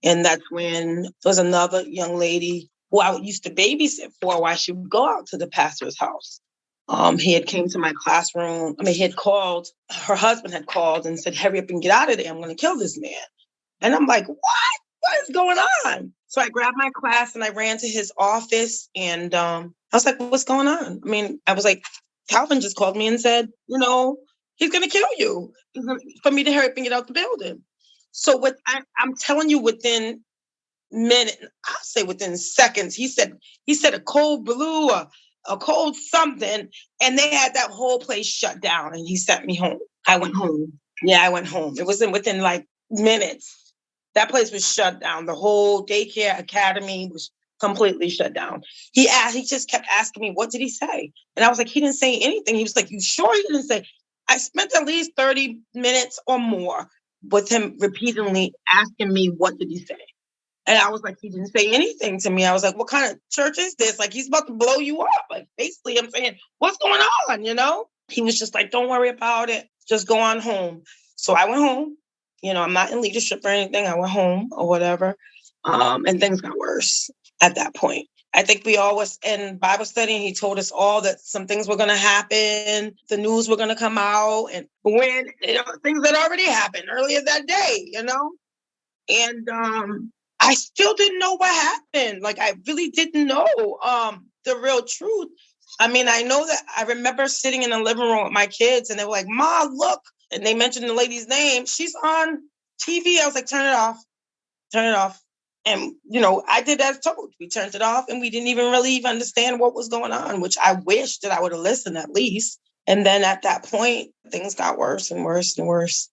And that's when there was another young lady who I used to babysit for while she would go out to the pastor's house. He had came to my classroom. He had called, her husband had called and said, hurry up and get out of there. I'm going to kill this man. And I'm like, what? What is going on? So I grabbed my class and I ran to his office and I was like, what's going on? I was like, Calvin just called me and said, he's going to kill you. For me to hurry up and get out the building. So I'm telling you, within minutes, I'll say within seconds, he said a cold blue or a cold something, and they had that whole place shut down and he sent me home. I went home. Yeah, I went home. It wasn't within like minutes. That place was shut down. The whole daycare academy was completely shut down. He just kept asking me, what did he say? And I was like, he didn't say anything. He was like, you sure he didn't say? I spent at least 30 minutes or more with him repeatedly asking me, what did he say? And I was like, he didn't say anything to me. I was like, what kind of church is this? Like, he's about to blow you up. Like, basically, I'm saying, what's going on, He was just like, don't worry about it. Just go on home. So I went home. I'm not in leadership or anything. I went home or whatever. And things got worse at that point. I think we all was in Bible study and he told us all that some things were going to happen. The news were going to come out. And when things had already happened earlier that day, And I still didn't know what happened. Like, I really didn't know the real truth. I know that I remember sitting in the living room with my kids and they were like, Ma, look. And they mentioned the lady's name. She's on TV. I was like, turn it off. Turn it off. And, I did as told. We turned it off and we didn't even really understand what was going on, which I wish that I would have listened at least. And then at that point, things got worse and worse and worse.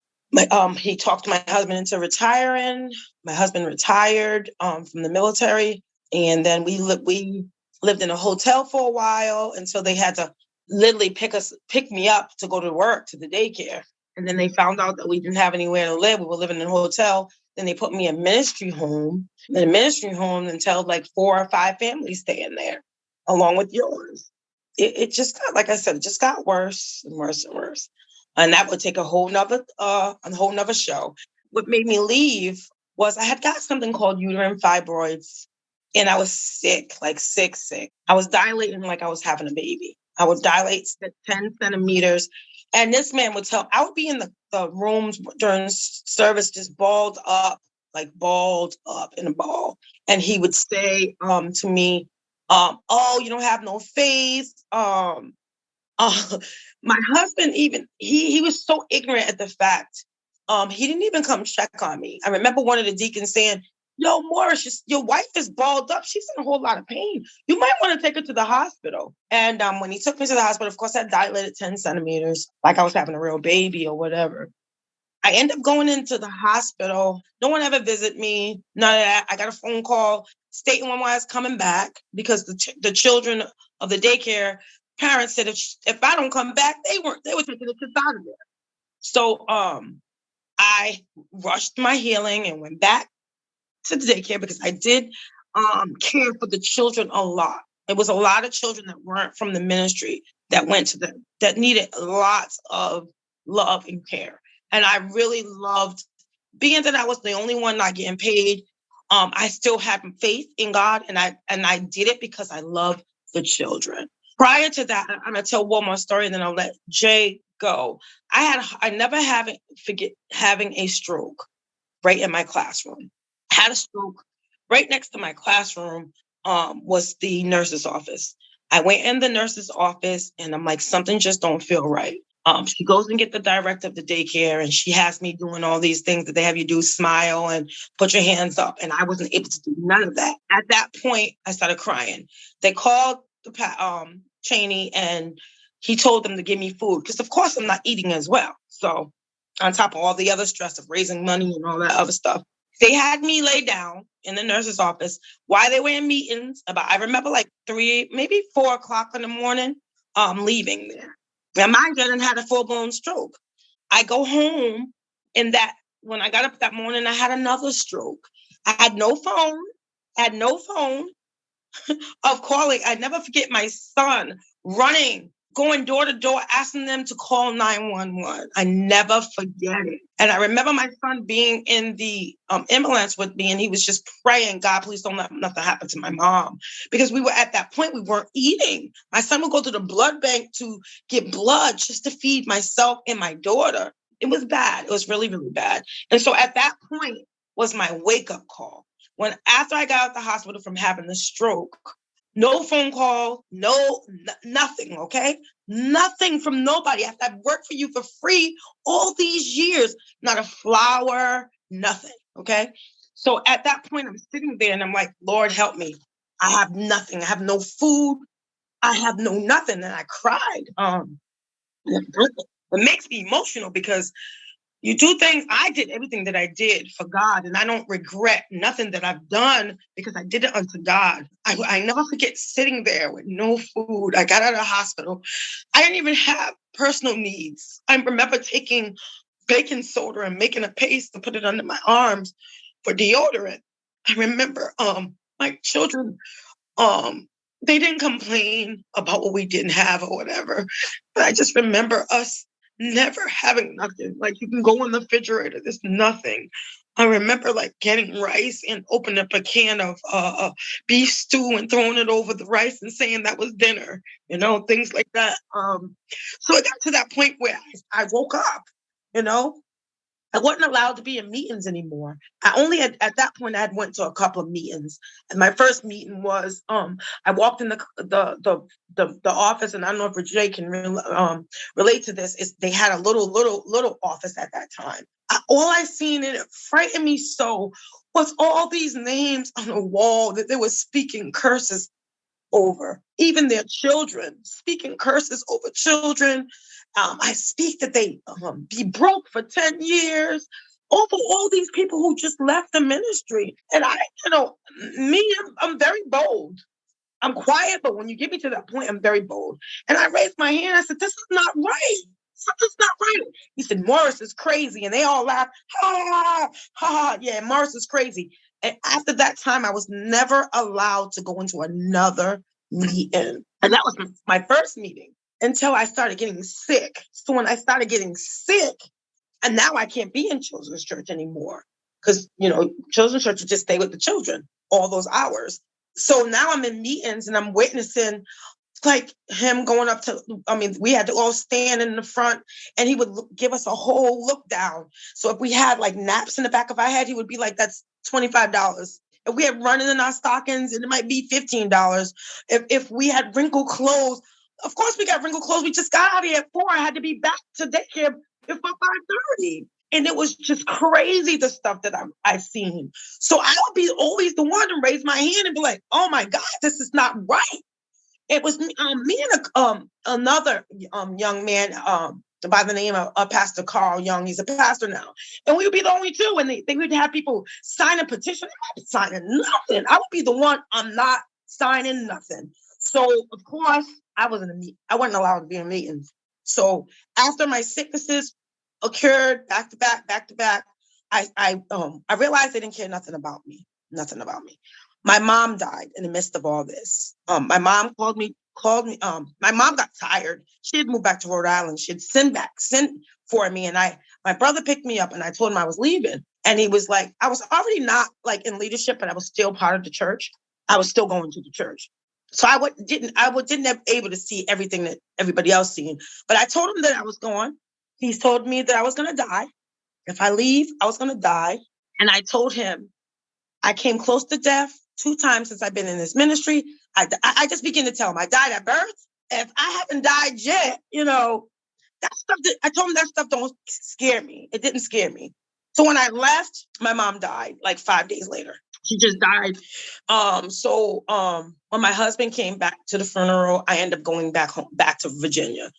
He talked my husband into retiring. My husband retired from the military. And then we lived in a hotel for a while until they had to literally pick me up to go to work, to the daycare. And then they found out that we didn't have anywhere to live. We were living in a hotel. Then they put me in a ministry home. In a ministry home until like 4 or 5 families staying there, along with yours. It just got, like I said, it just got worse and worse and worse. And that would take a whole nother show. What made me leave was I had got something called uterine fibroids. And I was sick, like sick. I was dilating like I was having a baby. I would dilate 10 centimeters. And this man would I would be in the rooms during service just balled up in a ball. And he would say to me, oh, you don't have no faith. My husband even, he was so ignorant at the fact. He didn't even come check on me. I remember one of the deacons saying, yo, Morris, your wife is balled up. She's in a whole lot of pain. You might want to take her to the hospital. And when he took me to the hospital, of course, I dilated 10 centimeters, like I was having a real baby or whatever. I ended up going into the hospital. No one ever visited me. None of that. I got a phone call stating when I was coming back because the children of the daycare parents said if I don't come back, they were taking the kids out of there. So I rushed my healing and went back to the daycare because I did care for the children a lot. There was a lot of children that weren't from the ministry that went to that needed lots of love and care. And I really loved being that I was the only one not getting paid. I still had faith in God, and I did it because I love the children. Prior to that, I'm gonna tell one more story, and then I'll let Jay go. I never forget having a stroke right in my classroom. Had a stroke right next to my classroom was the nurse's office. I went in the nurse's office and I'm like, something just don't feel right. She goes and get the director of the daycare and she has me doing all these things that they have you do, smile and put your hands up. And I wasn't able to do none of that. At that point, I started crying. They called the Chaney and he told them to give me food because, of course, I'm not eating as well. So on top of all the other stress of raising money and all that other stuff, they had me lay down in the nurse's office while they were in meetings. I remember like 3, maybe 4 o'clock in the morning, leaving there. And mind you, I had a full-blown stroke. I go home and when I got up that morning, I had another stroke. I had no phone of calling. I never forget my son running going door to door, asking them to call 911. I never forget it. And I remember my son being in the ambulance with me, and he was just praying, God, please don't let nothing happen to my mom. Because we were at that point, we weren't eating. My son would go to the blood bank to get blood just to feed myself and my daughter. It was bad. It was really, really bad. And so at that point was my wake-up call. When after I got out of the hospital from having the stroke, no phone call, nothing, okay? Nothing from nobody. After I've worked for you for free all these years, not a flower, nothing, okay? So at that point, I'm sitting there and I'm like, Lord, help me. I have nothing. I have no food. I have no nothing. And I cried. It makes me emotional because you do things. I did everything that I did for God, and I don't regret nothing that I've done because I did it unto God. I never forget sitting there with no food. I got out of the hospital. I didn't even have personal needs. I remember taking baking soda and making a paste to put it under my arms for deodorant. I remember my children, they didn't complain about what we didn't have or whatever, but I just remember us never having nothing. Like, you can go in the refrigerator, there's nothing. I remember like getting rice and opening up a can of beef stew and throwing it over the rice and saying that was dinner, things like that. So it got to that point where I woke up, you know, I wasn't allowed to be in meetings anymore. I only had, at that point, I had went to a couple of meetings. And my first meeting was, I walked in the office, and I don't know if Jay can relate to this. Is they had a little office at that time. All I seen, and it frightened me so, was all these names on the wall that they were speaking curses over, even their children, speaking curses over children. I speak that they be broke for 10 years over all these people who just left the ministry. And I'm very bold. I'm quiet, but when you get me to that point, I'm very bold. And I raised my hand. I said, this is not right. Something's not right. He said, Morris is crazy. And they all laughed. Ha, ha, ha. Yeah, Morris is crazy. And after that time, I was never allowed to go into another meeting. And that was my first meeting until I started getting sick. So when I started getting sick, and now I can't be in children's church anymore because, children's church would just stay with the children all those hours. So now I'm in meetings and I'm witnessing like him going up to, we had to all stand in the front, and he would give us a whole look down. So if we had like naps in the back of our head, he would be like, that's $25. If we had running in our stockings, and it might be $15. If we had wrinkled clothes, of course we got wrinkled clothes. We just got out of here at 4. I had to be back to daycare before 5:30. And it was just crazy, the stuff that I've seen. So I would be always the one to raise my hand and be like, oh my God, this is not right. It was me and another young man by the name of Pastor Carl Young. He's a pastor now. And we would be the only two. And they would have people sign a petition. I'm not signing nothing. I would be the one, I'm not signing nothing. So, of course, I wasn't allowed to be in meetings. So after my sicknesses occurred back to back, I realized they didn't care nothing about me. My mom died in the midst of all this. My mom called me. My mom got tired. She had moved back to Rhode Island. She had sent for me. And my brother picked me up, and I told him I was leaving. And he was like, I was already not like in leadership, but I was still part of the church. I was still going to the church. So I didn't have able to see everything that everybody else seen. But I told him that I was going. He told me that I was going to die. If I leave, I was going to die. And I told him I came close to death 2 times since I've been in this ministry. I just began to tell him I died at birth. If I haven't died yet, that stuff, I told him that stuff don't scare me. It didn't scare me. So when I left, my mom died like 5 days later. She just died. When my husband came back to the funeral, I ended up going back to Virginia.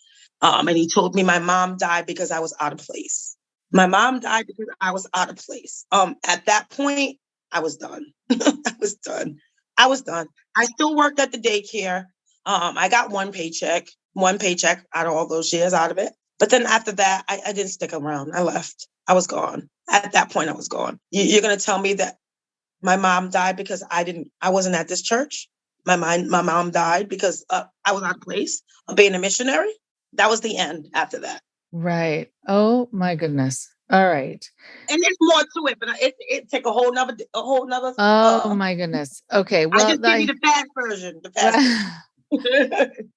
And he told me my mom died because I was out of place. My mom died because I was out of place. At that point, I was done. I was done. I still worked at the daycare. I got one paycheck out of all those years out of it. But then after that, I didn't stick around. I left. I was gone. At that point, I was gone. You're going to tell me that my mom died because I wasn't at this church? My mom died because I was out of place of being a missionary. That was the end after that. Right. Oh my goodness. All right. And there's more to it, but it take a whole nother. Oh my goodness. Okay. I Well, just give you the fast version. The fast version.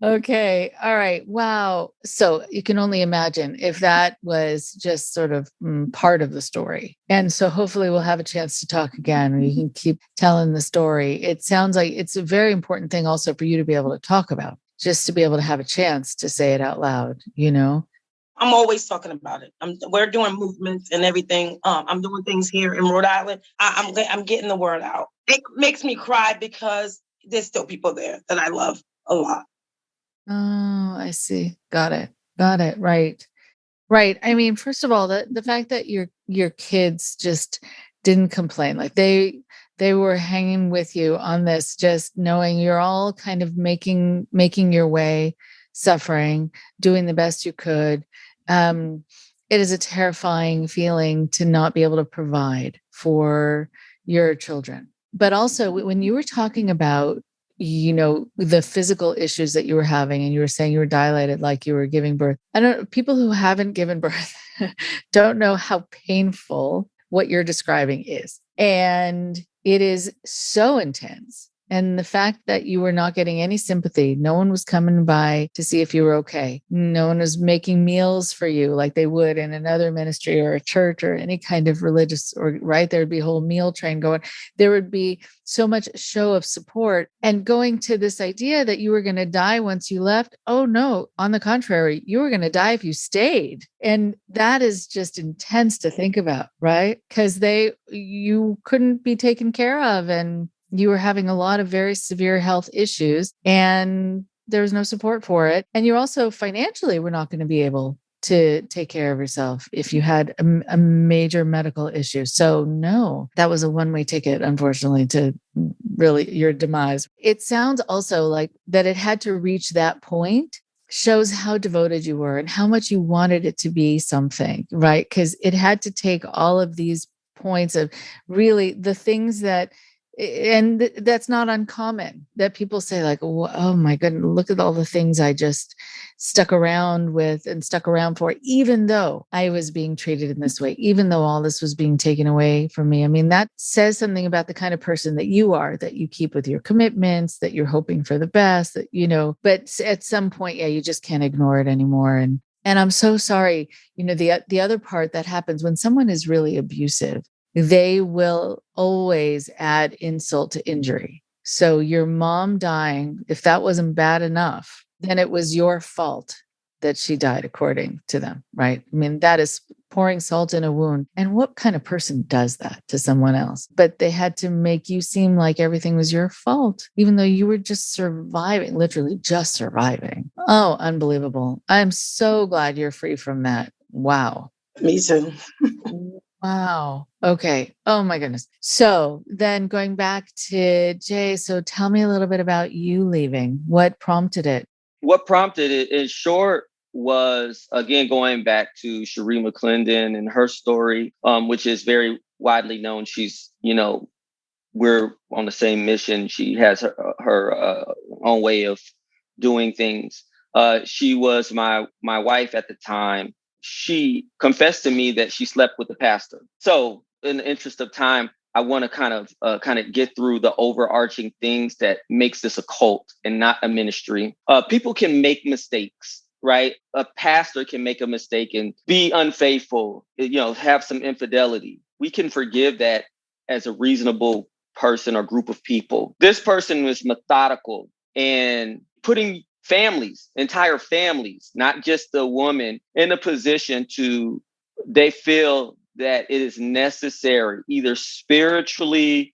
Okay. All right. Wow. So you can only imagine if that was just sort of part of the story. And so hopefully we'll have a chance to talk again and you can keep telling the story. It sounds like it's a very important thing also for you to be able to talk about, just to be able to have a chance to say it out loud, you know? I'm always talking about it. We're doing movements and everything. I'm doing things here in Rhode Island. I'm getting the word out. It makes me cry because there's still people there that I love a lot. Oh, I see. Got it. Got it. Right. Right. I mean, first of all, the fact that your kids just didn't complain, like they were hanging with you on this, just knowing you're all kind of making your way, suffering, doing the best you could. It is a terrifying feeling to not be able to provide for your children. But also, when you were talking about the physical issues that you were having and you were saying you were dilated like you were giving birth. I don't people who haven't given birth don't know how painful what you're describing is. And it is so intense. And the fact that you were not getting any sympathy, no one was coming by to see if you were okay. No one was making meals for you like they would in another ministry or a church or any kind of religious, or right, there'd be a whole meal train going. There would be so much show of support and going to this idea that you were going to die once you left. Oh no, on the contrary, you were going to die if you stayed. And that is just intense to think about, right? Because you couldn't be taken care of and you were having a lot of very severe health issues and there was no support for it. And you also financially were not going to be able to take care of yourself if you had a major medical issue. So no, that was a one-way ticket, unfortunately, to really your demise. It sounds also like that it had to reach that point shows how devoted you were and how much you wanted it to be something, right? Because it had to take all of these points of really the things that, and that's not uncommon that people say like, oh my goodness, look at all the things I just stuck around with and stuck around for, even though I was being treated in this way, even though all this was being taken away from me. I mean, that says something about the kind of person that you are, that you keep with your commitments, that you're hoping for the best, that, but at some point, yeah, you just can't ignore it anymore. And I'm so sorry. The other part that happens when someone is really abusive, they will always add insult to injury. So your mom dying, if that wasn't bad enough, then it was your fault that she died, according to them, right? I mean, that is pouring salt in a wound. And what kind of person does that to someone else? But they had to make you seem like everything was your fault, even though you were just surviving, literally just surviving. Oh, unbelievable. I'm so glad you're free from that. Wow. Me too. Wow. Okay. Oh my goodness. So then going back to Jay, so tell me a little bit about you leaving. What prompted it? What prompted it, in short, was, again, going back to Cherie McClendon and her story, which is very widely known. She's, we're on the same mission. She has her own way of doing things. She was my wife at the time. She confessed to me that she slept with the pastor. So in the interest of time, I want to kind of get through the overarching things that makes this a cult and not a ministry. People can make mistakes, right? A pastor can make a mistake and be unfaithful, have some infidelity. We can forgive that as a reasonable person or group of people. This person was methodical and putting entire families, not just the woman, in a position they feel that it is necessary, either spiritually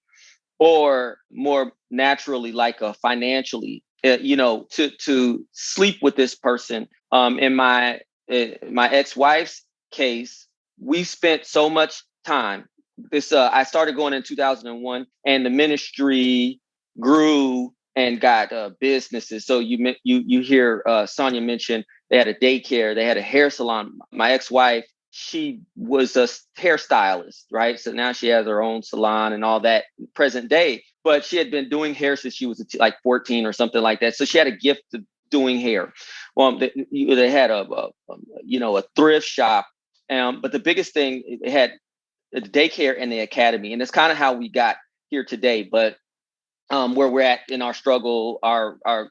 or more naturally, like financially, to sleep with this person. In my ex-wife's case, we spent so much time. I started going in 2001, and the ministry grew and got businesses. So you hear Sonya mention they had a daycare, they had a hair salon. My ex-wife, she was a hairstylist, right? So now she has her own salon and all that present day. but she had been doing hair since she was like 14 or something like that. So she had a gift of doing hair. Well, they had a thrift shop. But the biggest thing, it had the daycare and the academy. And it's kind of how we got here today. But where we're at in our struggle, what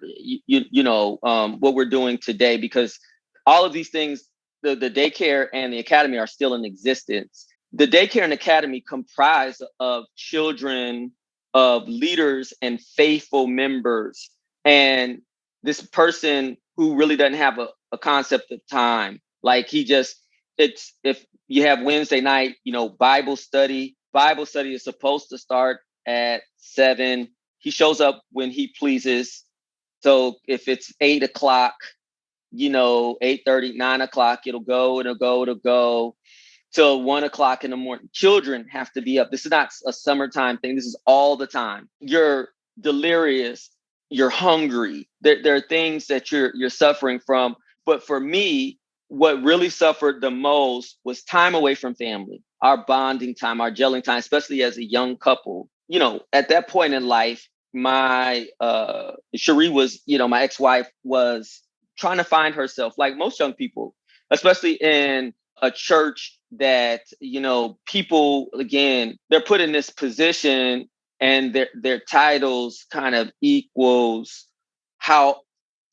we're doing today, because all of these things, the daycare and the academy are still in existence. The daycare and academy comprise of children of leaders and faithful members. And this person who really doesn't have a concept of time, like it's if you have Wednesday night, Bible study is supposed to start at 7. He shows up when he pleases. So if it's 8 o'clock, 8:30, 9 o'clock, it'll go till 1 o'clock in the morning. Children have to be up. This is not a summertime thing. This is all the time. You're delirious. You're hungry. There are things that you're suffering from. But for me, what really suffered the most was time away from family, our bonding time, our gelling time, especially as a young couple. At that point in life, my Cherie was, my ex-wife was trying to find herself, like most young people, especially in a church that, people, again, they're put in this position and their titles kind of equals how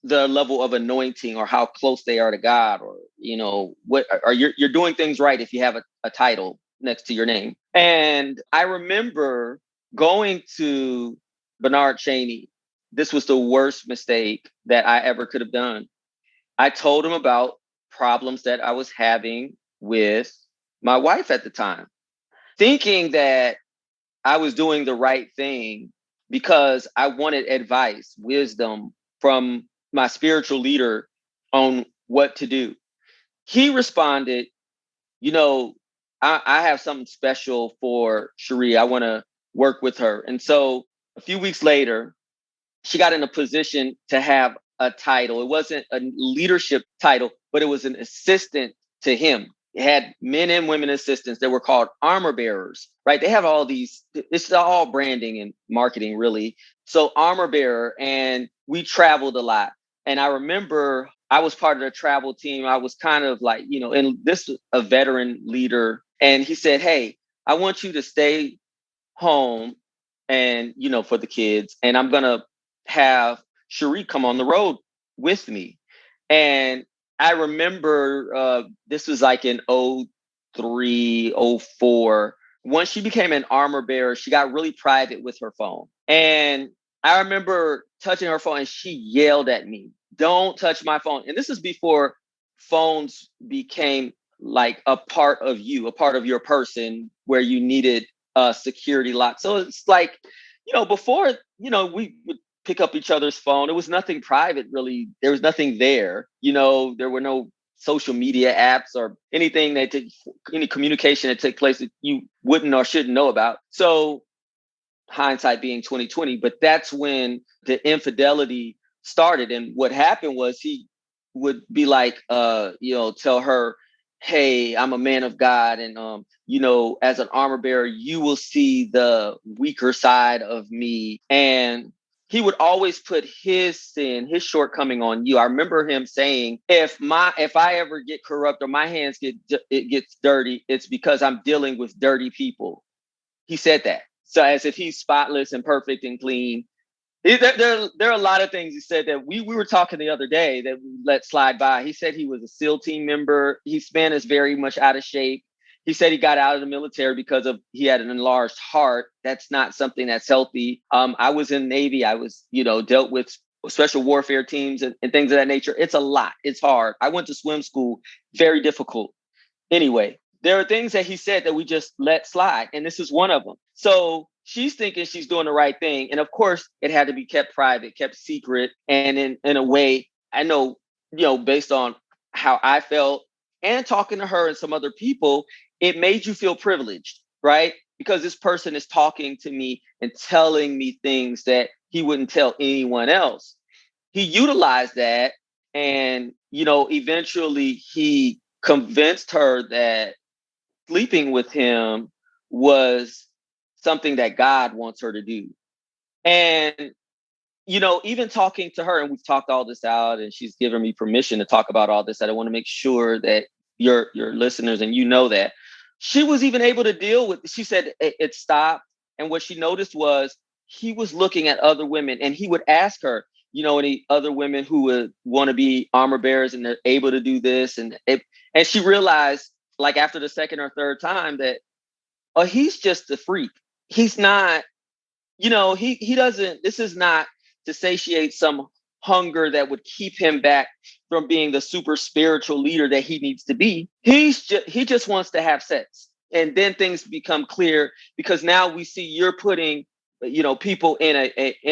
the level of anointing or how close they are to God, or, you're doing things right if you have a title next to your name. And I remember going to Bernard Chaney. This was the worst mistake that I ever could have done. I told him about problems that I was having with my wife at the time, thinking that I was doing the right thing because I wanted advice, wisdom from my spiritual leader on what to do. He responded, I have something special for Cherie. I want to work with her. And so a few weeks later, she got in a position to have a title. It wasn't a leadership title, but it was an assistant to him. It had men and women assistants that were called armor bearers, right? They have all these, it's all branding and marketing, really. So armor bearer, and we traveled a lot. And I remember I was part of the travel team. I was kind of like, and this was a veteran leader. And he said, hey, I want you to stay home and, for the kids. And I'm going to have Cherie come on the road with me. And I remember this was like in 03, 04. Once she became an armor bearer, she got really private with her phone. And I remember touching her phone and she yelled at me, don't touch my phone. And this is before phones became like a part of you, a part of your person where you needed a security lock. So it's like, before, we would pick up each other's phone. It was nothing private, really. There was nothing there. There were no social media apps or anything any communication that took place that you wouldn't or shouldn't know about. So hindsight being 2020, but that's when the infidelity started. And what happened was he would be like, tell her, hey, I'm a man of God. And, as an armor bearer, you will see the weaker side of me. And he would always put his sin, his shortcoming on you. I remember him saying, if I ever get corrupt or my hands gets dirty, it's because I'm dealing with dirty people. He said that. So as if he's spotless and perfect and clean. There are a lot of things he said that we were talking the other day that we let slide by. He said he was a SEAL team member. His man is very much out of shape. He said he got out of the military because he had an enlarged heart. That's not something that's healthy. I was in the Navy. I was, dealt with special warfare teams and things of that nature. It's a lot. It's hard. I went to swim school. Very difficult. Anyway, there are things that he said that we just let slide. And this is one of them. So she's thinking she's doing the right thing. And of course, it had to be kept private, kept secret. And in a way, I know, based on how I felt and talking to her and some other people, it made you feel privileged, right? Because this person is talking to me and telling me things that he wouldn't tell anyone else. He utilized that. And, eventually he convinced her that sleeping with him was something that God wants her to do. And, even talking to her, and we've talked all this out, and she's given me permission to talk about all this. I want to make sure that your listeners and that she was even able to deal with. She said it stopped, and what she noticed was he was looking at other women, and he would ask her, any other women who would want to be armor bearers, and they're able to do this, and she realized, like after the second or third time, that he's just a freak. He's not. He doesn't. This is not to satiate some hunger that would keep him back from being the super spiritual leader that he needs to be. He just wants to have sex. And then things become clear, because now we see you're putting, people in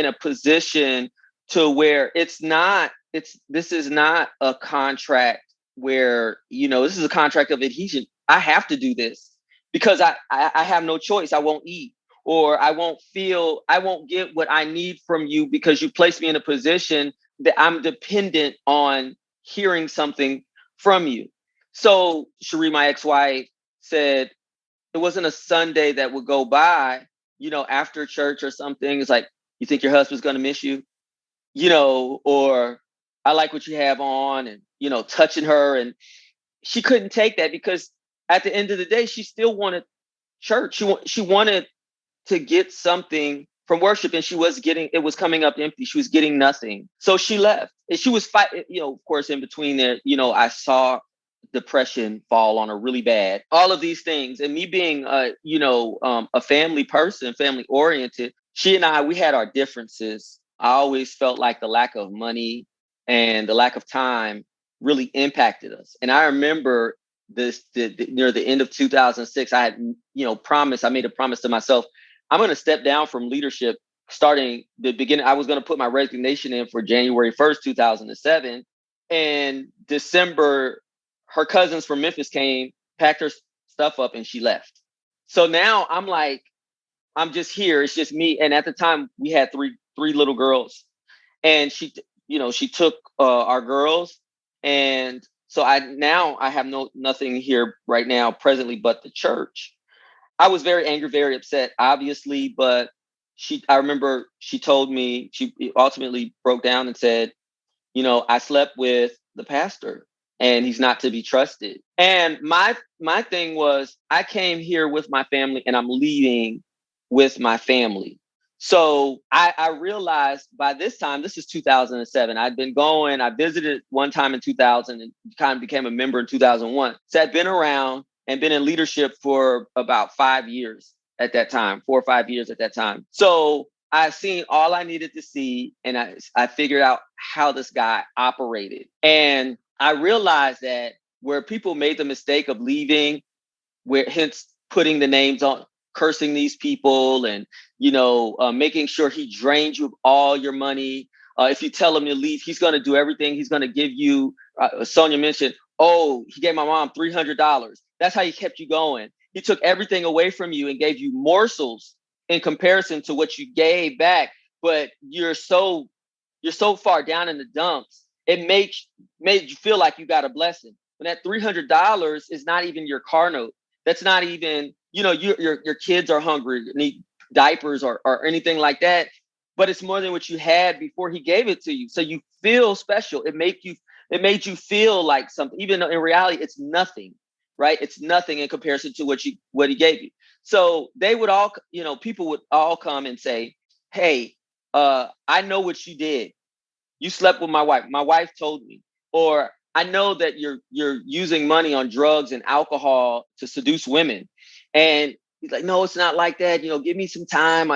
a position to where this is not a contract where, this is a contract of adhesion. I have to do this because I have no choice. I won't eat. Or I won't get what I need from you because you placed me in a position that I'm dependent on hearing something from you. So Cherie, my ex-wife, said it wasn't a Sunday that would go by, after church or something. It's like, you think your husband's going to miss you? Or I like what you have on, and, touching her. And she couldn't take that, because at the end of the day, she still wanted church. She wanted to get something from worship, and it was coming up empty. She was getting nothing. So she left, and she was fighting, of course, in between there, I saw depression fall on her really bad, all of these things. And me being, a family person, family oriented, she and I, we had our differences. I always felt like the lack of money and the lack of time really impacted us. And I remember near the end of 2006, I had, I made a promise to myself, I'm going to step down from leadership starting the beginning. I was going to put my resignation in for January 1st, 2007. And December, her cousins from Memphis came, packed her stuff up, and she left. So now I'm like, I'm just here. It's just me. And at the time, we had three little girls. And she took our girls. And so I have nothing here right now presently but the church. I was very angry, very upset, obviously, but I remember she told me, she ultimately broke down and said, I slept with the pastor and he's not to be trusted. And my thing was, I came here with my family and I'm leaving with my family. So I realized by this time, this is 2007. I'd been going, I visited one time in 2000 and kind of became a member in 2001. So I'd been around and been in leadership for about 5 years at that time, 4 or 5 years at that time. So I've seen all I needed to see, and I figured out how this guy operated. And I realized that where people made the mistake of leaving, hence putting the names on, cursing these people, and making sure he drains you of all your money. If you tell him to leave, he's going to do everything. He's going to give you, Sonya mentioned, he gave my mom $300. That's how he kept you going. He took everything away from you and gave you morsels in comparison to what you gave back. But you're so far down in the dumps, it made you feel like you got a blessing. When that $300 is not even your car note. That's not even, your kids are hungry, need diapers or anything like that. But it's more than what you had before he gave it to you. So you feel special. It made you feel like something, even though in reality, it's nothing, right? It's nothing in comparison to what he gave you. So they would all, people would all come and say, hey, I know what you did. You slept with my wife. My wife told me. Or I know that you're using money on drugs and alcohol to seduce women. And he's like, no, it's not like that. Give me some time,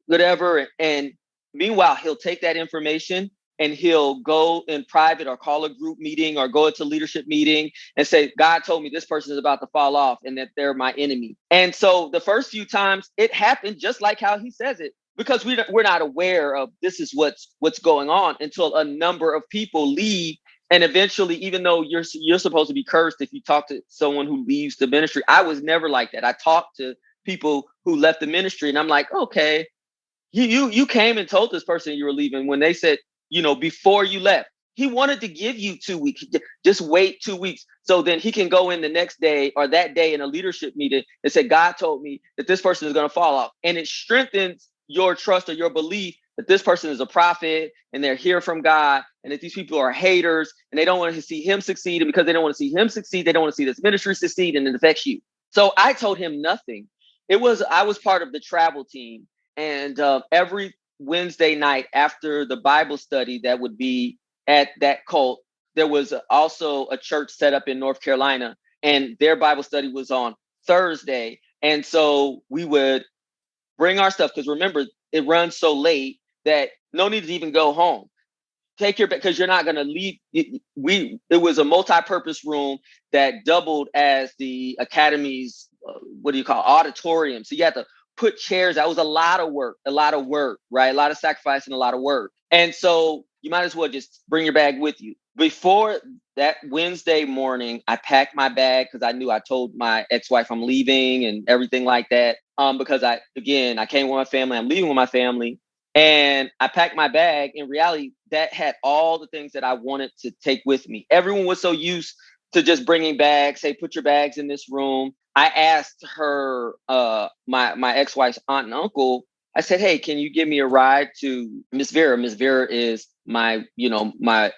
whatever. And meanwhile, he'll take that information and he'll go in private or call a group meeting or go into leadership meeting and say, God told me this person is about to fall off and that they're my enemy. And so the first few times it happened just like how he says it, because we're not aware of this is what's going on until a number of people leave. And eventually, even though you're supposed to be cursed if you talk to someone who leaves the ministry, I was never like that. I talked to people who left the ministry and I'm like, okay, you came and told this person you were leaving when they said, before you left, he wanted to give you 2 weeks, just wait 2 weeks. So then he can go in the next day or that day in a leadership meeting and say, God told me that this person is going to fall off. And it strengthens your trust or your belief that this person is a prophet and they're here from God, and that these people are haters and they don't want to see him succeed. And because they don't want to see him succeed, they don't want to see this ministry succeed, and it affects you. So I told him nothing. I was part of the travel team, and every Wednesday night after the Bible study that would be at that cult, there was also a church set up in North Carolina, and their Bible study was on Thursday. And so we would bring our stuff, because remember, it runs so late that no need to even go home. Take your, because you're not going to leave. It was a multi-purpose room that doubled as the academy's, auditorium. So you had to put chairs. That was a lot of work, right? A lot of sacrifice and a lot of work. And so you might as well just bring your bag with you. Before that Wednesday morning, I packed my bag because I knew I told my ex-wife I'm leaving and everything like that. Because I came with my family. I'm leaving with my family. And I packed my bag. In reality, that had all the things that I wanted to take with me. Everyone was so used to just bringing bags. Hey, put your bags in this room. I asked her, my ex-wife's aunt and uncle, I said, hey, can you give me a ride to Miss Vera? Miss Vera is my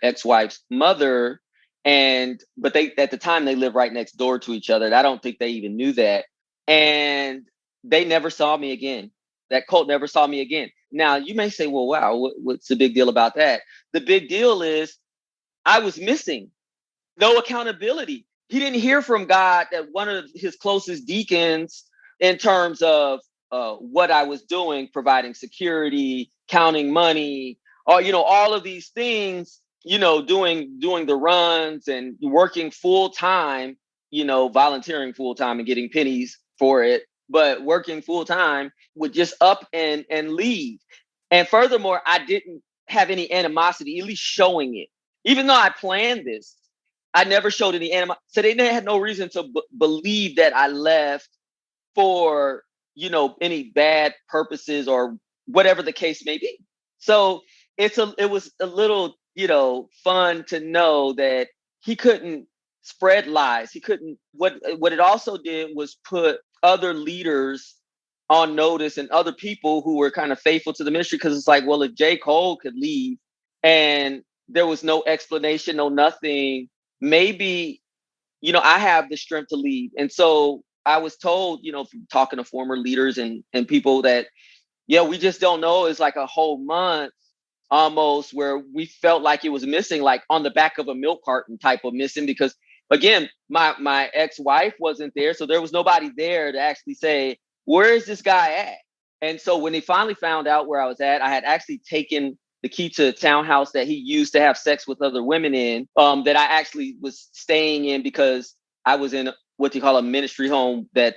ex-wife's mother. But they, at the time, they lived right next door to each other. I don't think they even knew that. And they never saw me again. That cult never saw me again. Now, you may say, well, wow, what's the big deal about that? The big deal is I was missing. No accountability. He didn't hear from God that one of his closest deacons, in terms of what I was doing, providing security, counting money, or, all of these things, doing the runs and working full time, volunteering full time and getting pennies for it, but working full time, would just up and leave. And furthermore, I didn't have any animosity, at least showing it. Even though I planned this, I never showed any animosity. So they had no reason to believe that I left for, any bad purposes or whatever the case may be. So it was a little, fun to know that he couldn't spread lies. He couldn't, what it also did was put other leaders on notice and other people who were kind of faithful to the ministry. Because it's like, well, if J. Cole could leave and there was no explanation, no nothing, maybe, I have the strength to leave. And so I was told, from talking to former leaders and people that, we just don't know. It's like a whole month almost where we felt like it was missing, like on the back of a milk carton type of missing, because again, my ex-wife wasn't there. So there was nobody there to actually say, where is this guy at? And so when they finally found out where I was at, I had actually taken the key to a townhouse that he used to have sex with other women in, that I actually was staying in, because I was in what you call a ministry home that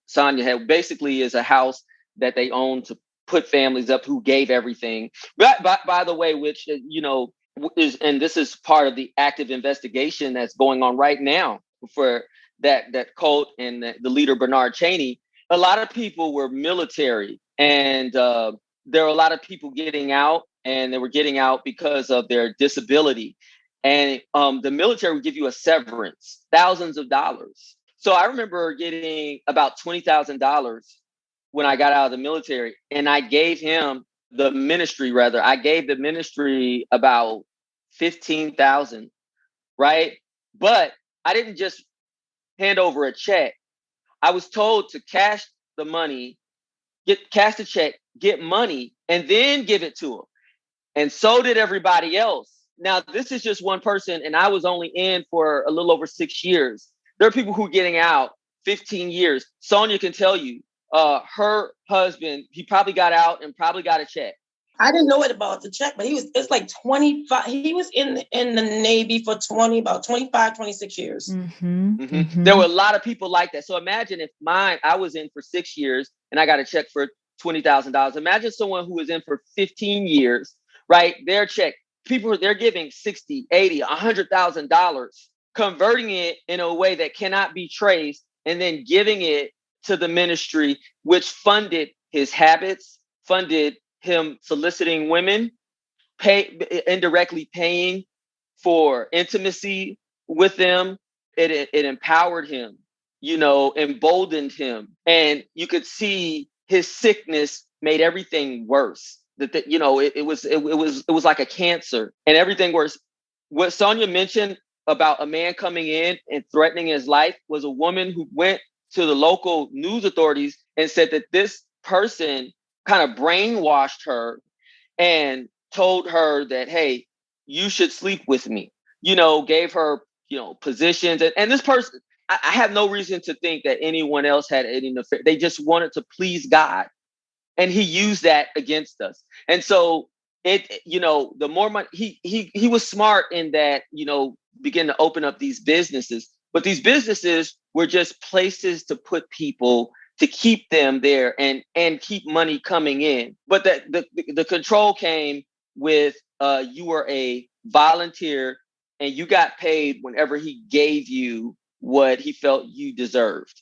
Sonya had. Basically is a house that they own to put families up who gave everything. But by the way, which, and this is part of the active investigation that's going on right now for that cult and the leader, Bernard Chaney. A lot of people were military, and there were a lot of people getting out, and they were getting out because of their disability. And the military would give you a severance, thousands of dollars. So I remember getting about $20,000 when I got out of the military, and I gave the ministry about $15,000, right? But I didn't just hand over a check. I was told to cash the money, cash the check, get money, and then give it to him. And so did everybody else. Now, this is just one person, and I was only in for a little over 6 years. There are people who are getting out 15 years. Sonya can tell you, her husband, he probably got out and probably got a check. I didn't know it about the check, but it's like 25. He was in the Navy for about 25, 26 years. Mm-hmm. Mm-hmm. Mm-hmm. There were a lot of people like that. So imagine if I was in for 6 years and I got a check for $20,000. Imagine someone who was in for 15 years, right? Their check, they're giving $60,000, $80,000, $100,000, converting it in a way that cannot be traced, and then giving it to the ministry, which funded his habits, funded him soliciting women, indirectly paying for intimacy with them. It empowered him, emboldened him. And you could see his sickness made everything worse. You know, it was like a cancer and everything worse. What Sonya mentioned about a man coming in and threatening his life was a woman who went to the local news authorities and said that this person kind of brainwashed her and told her that, hey, you should sleep with me, you know, gave her, you know, positions. And this person, I have no reason to think that anyone else had any affair. They just wanted to please God. And he used that against us. And so you know, the more money, he was smart in that, you know, begin to open up these businesses. But these businesses were just places to put people, to keep them there and keep money coming in. But the control came with you were a volunteer and you got paid whenever he gave you what he felt you deserved.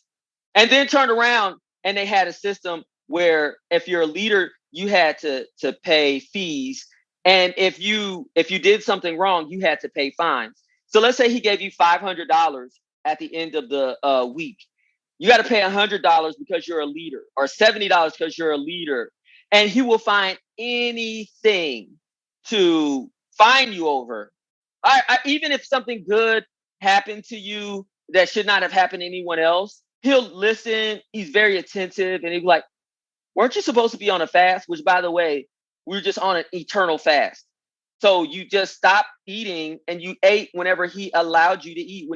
And then turned around and they had a system where if you're a leader, you had to pay fees. And if you did something wrong, you had to pay fines. So let's say he gave you $500 at the end of the week. You got to pay $100 because you're a leader, or $70 because you're a leader. And he will find anything to fine you over. Even if something good happened to you that should not have happened to anyone else, he'll listen. He's very attentive. And he'll be like, weren't you supposed to be on a fast? Which, by the way, we're just on an eternal fast. So you just stopped eating and you ate whenever he allowed you to eat,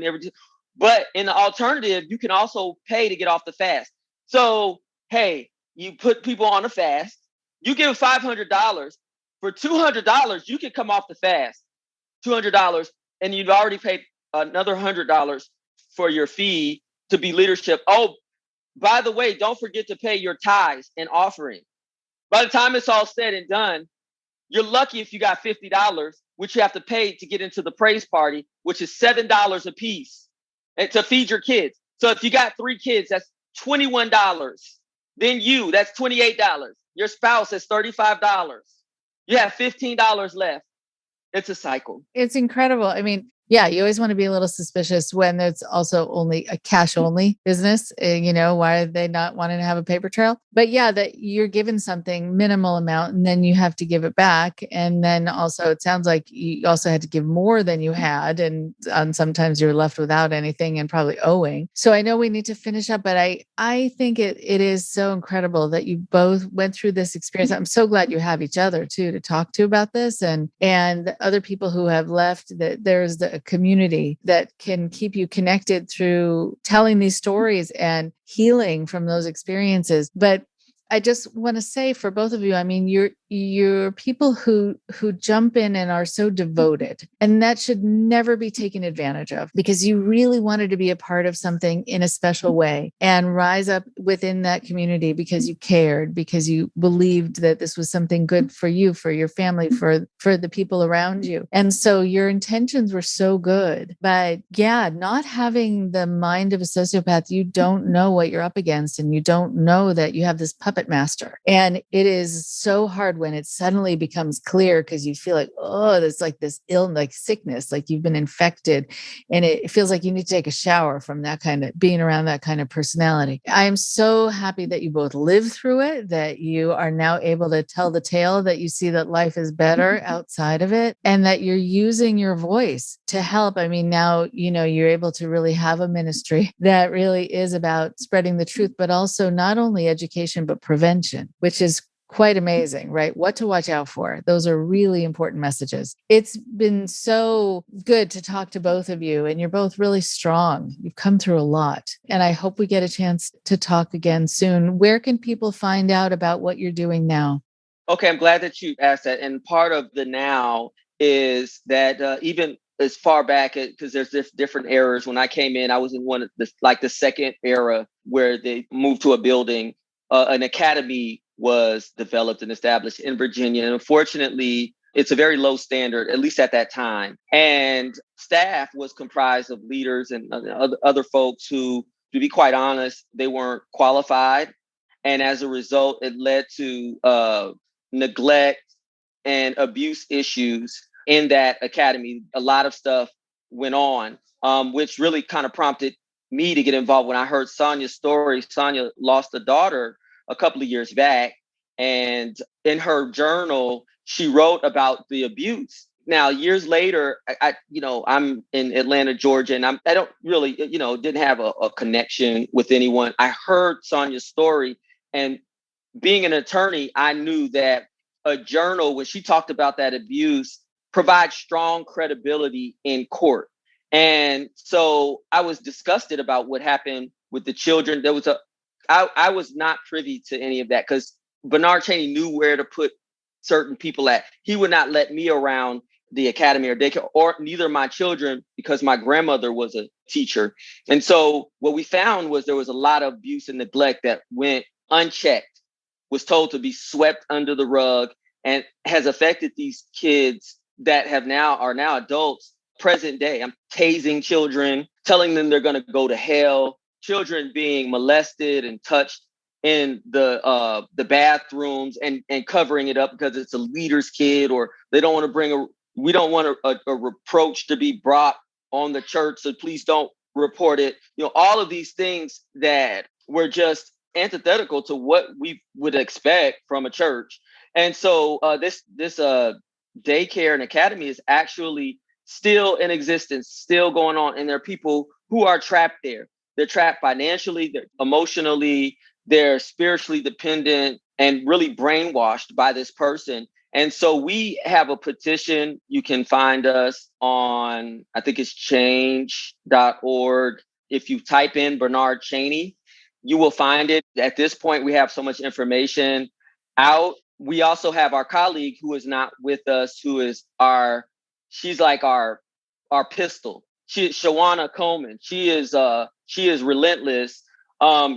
but in the alternative, you can also pay to get off the fast. So, hey, you put people on a fast, you give $500. For $200, you can come off the fast, $200, and you've already paid another $100 for your fee to be leadership. Oh, by the way, don't forget to pay your tithes and offering. By the time it's all said and done, you're lucky if you got $50, which you have to pay to get into the praise party, which is $7 a piece, and to feed your kids. So if you got 3 kids, that's $21. Then that's $28. Your spouse is $35. You have $15 left. It's a cycle. It's incredible. I mean, yeah, you always want to be a little suspicious when it's also only a cash only business. You know, why are they not wanting to have a paper trail? But yeah, that you're given something minimal amount and then you have to give it back. And then also it sounds like you also had to give more than you had. And sometimes you're left without anything and probably owing. So I know we need to finish up, but I think it is so incredible that you both went through this experience. I'm so glad you have each other too, to talk to about this and other people who have left, that there's a community that can keep you connected through telling these stories and healing from those experiences. But I just want to say for both of you, I mean, you're people who jump in and are so devoted, and that should never be taken advantage of, because you really wanted to be a part of something in a special way and rise up within that community because you cared, because you believed that this was something good for you, for your family, for the people around you. And so your intentions were so good, but yeah, not having the mind of a sociopath, you don't know what you're up against, and you don't know that you have this puppet master. And it is so hard when it suddenly becomes clear, because you feel like, oh, there's like this like sickness, like you've been infected. And it feels like you need to take a shower from that kind of being around that kind of personality. I am so happy that you both lived through it, that you are now able to tell the tale, that you see that life is better outside of it, and that you're using your voice to help. I mean, now, you know, you're able to really have a ministry that really is about spreading the truth, but also not only education, but prevention, which is quite amazing, right? What to watch out for. Those are really important messages. It's been so good to talk to both of you, and you're both really strong. You've come through a lot, and I hope we get a chance to talk again soon. Where can people find out about what you're doing now? Okay, I'm glad that you asked that. And part of the now is that even as far back, because there's different eras. When I came in, I was in one of the second era where they moved to a building. An academy was developed and established in Virginia. And unfortunately, it's a very low standard, at least at that time. And staff was comprised of leaders and other folks who, to be quite honest, they weren't qualified. And as a result, it led to neglect and abuse issues in that academy. A lot of stuff went on, which really kind of prompted me to get involved. When I heard Sonya's story, Sonya lost a daughter a couple of years back. And in her journal, she wrote about the abuse. Now, years later, I'm in Atlanta, Georgia, and I don't really, didn't have a connection with anyone. I heard Sonya's story, and being an attorney, I knew that a journal, when she talked about that abuse, provides strong credibility in court. And so I was disgusted about what happened with the children. I was not privy to any of that because Bernard Chaney knew where to put certain people at. He would not let me around the academy or daycare, or neither my children, because my grandmother was a teacher. And so what we found was there was a lot of abuse and neglect that went unchecked, was told to be swept under the rug, and has affected these kids that are now adults, present day. I'm tasing children, telling them they're going to go to hell, children being molested and touched in the bathrooms and covering it up because it's a leader's kid, or they don't want to we don't want a reproach to be brought on the church, so please don't report it. All of these things that were just antithetical to what we would expect from a church. And so this daycare and academy is actually still in existence, still going on. And there are people who are trapped there. They're trapped financially, they're emotionally, they're spiritually dependent, and really brainwashed by this person. And so we have a petition. You can find us on, I think it's change.org. If you type in Bernard Chaney, you will find it. At this point, we have so much information out. We also have our colleague who is not with us, who is she's like our pistol. Shawana Coleman. She is relentless.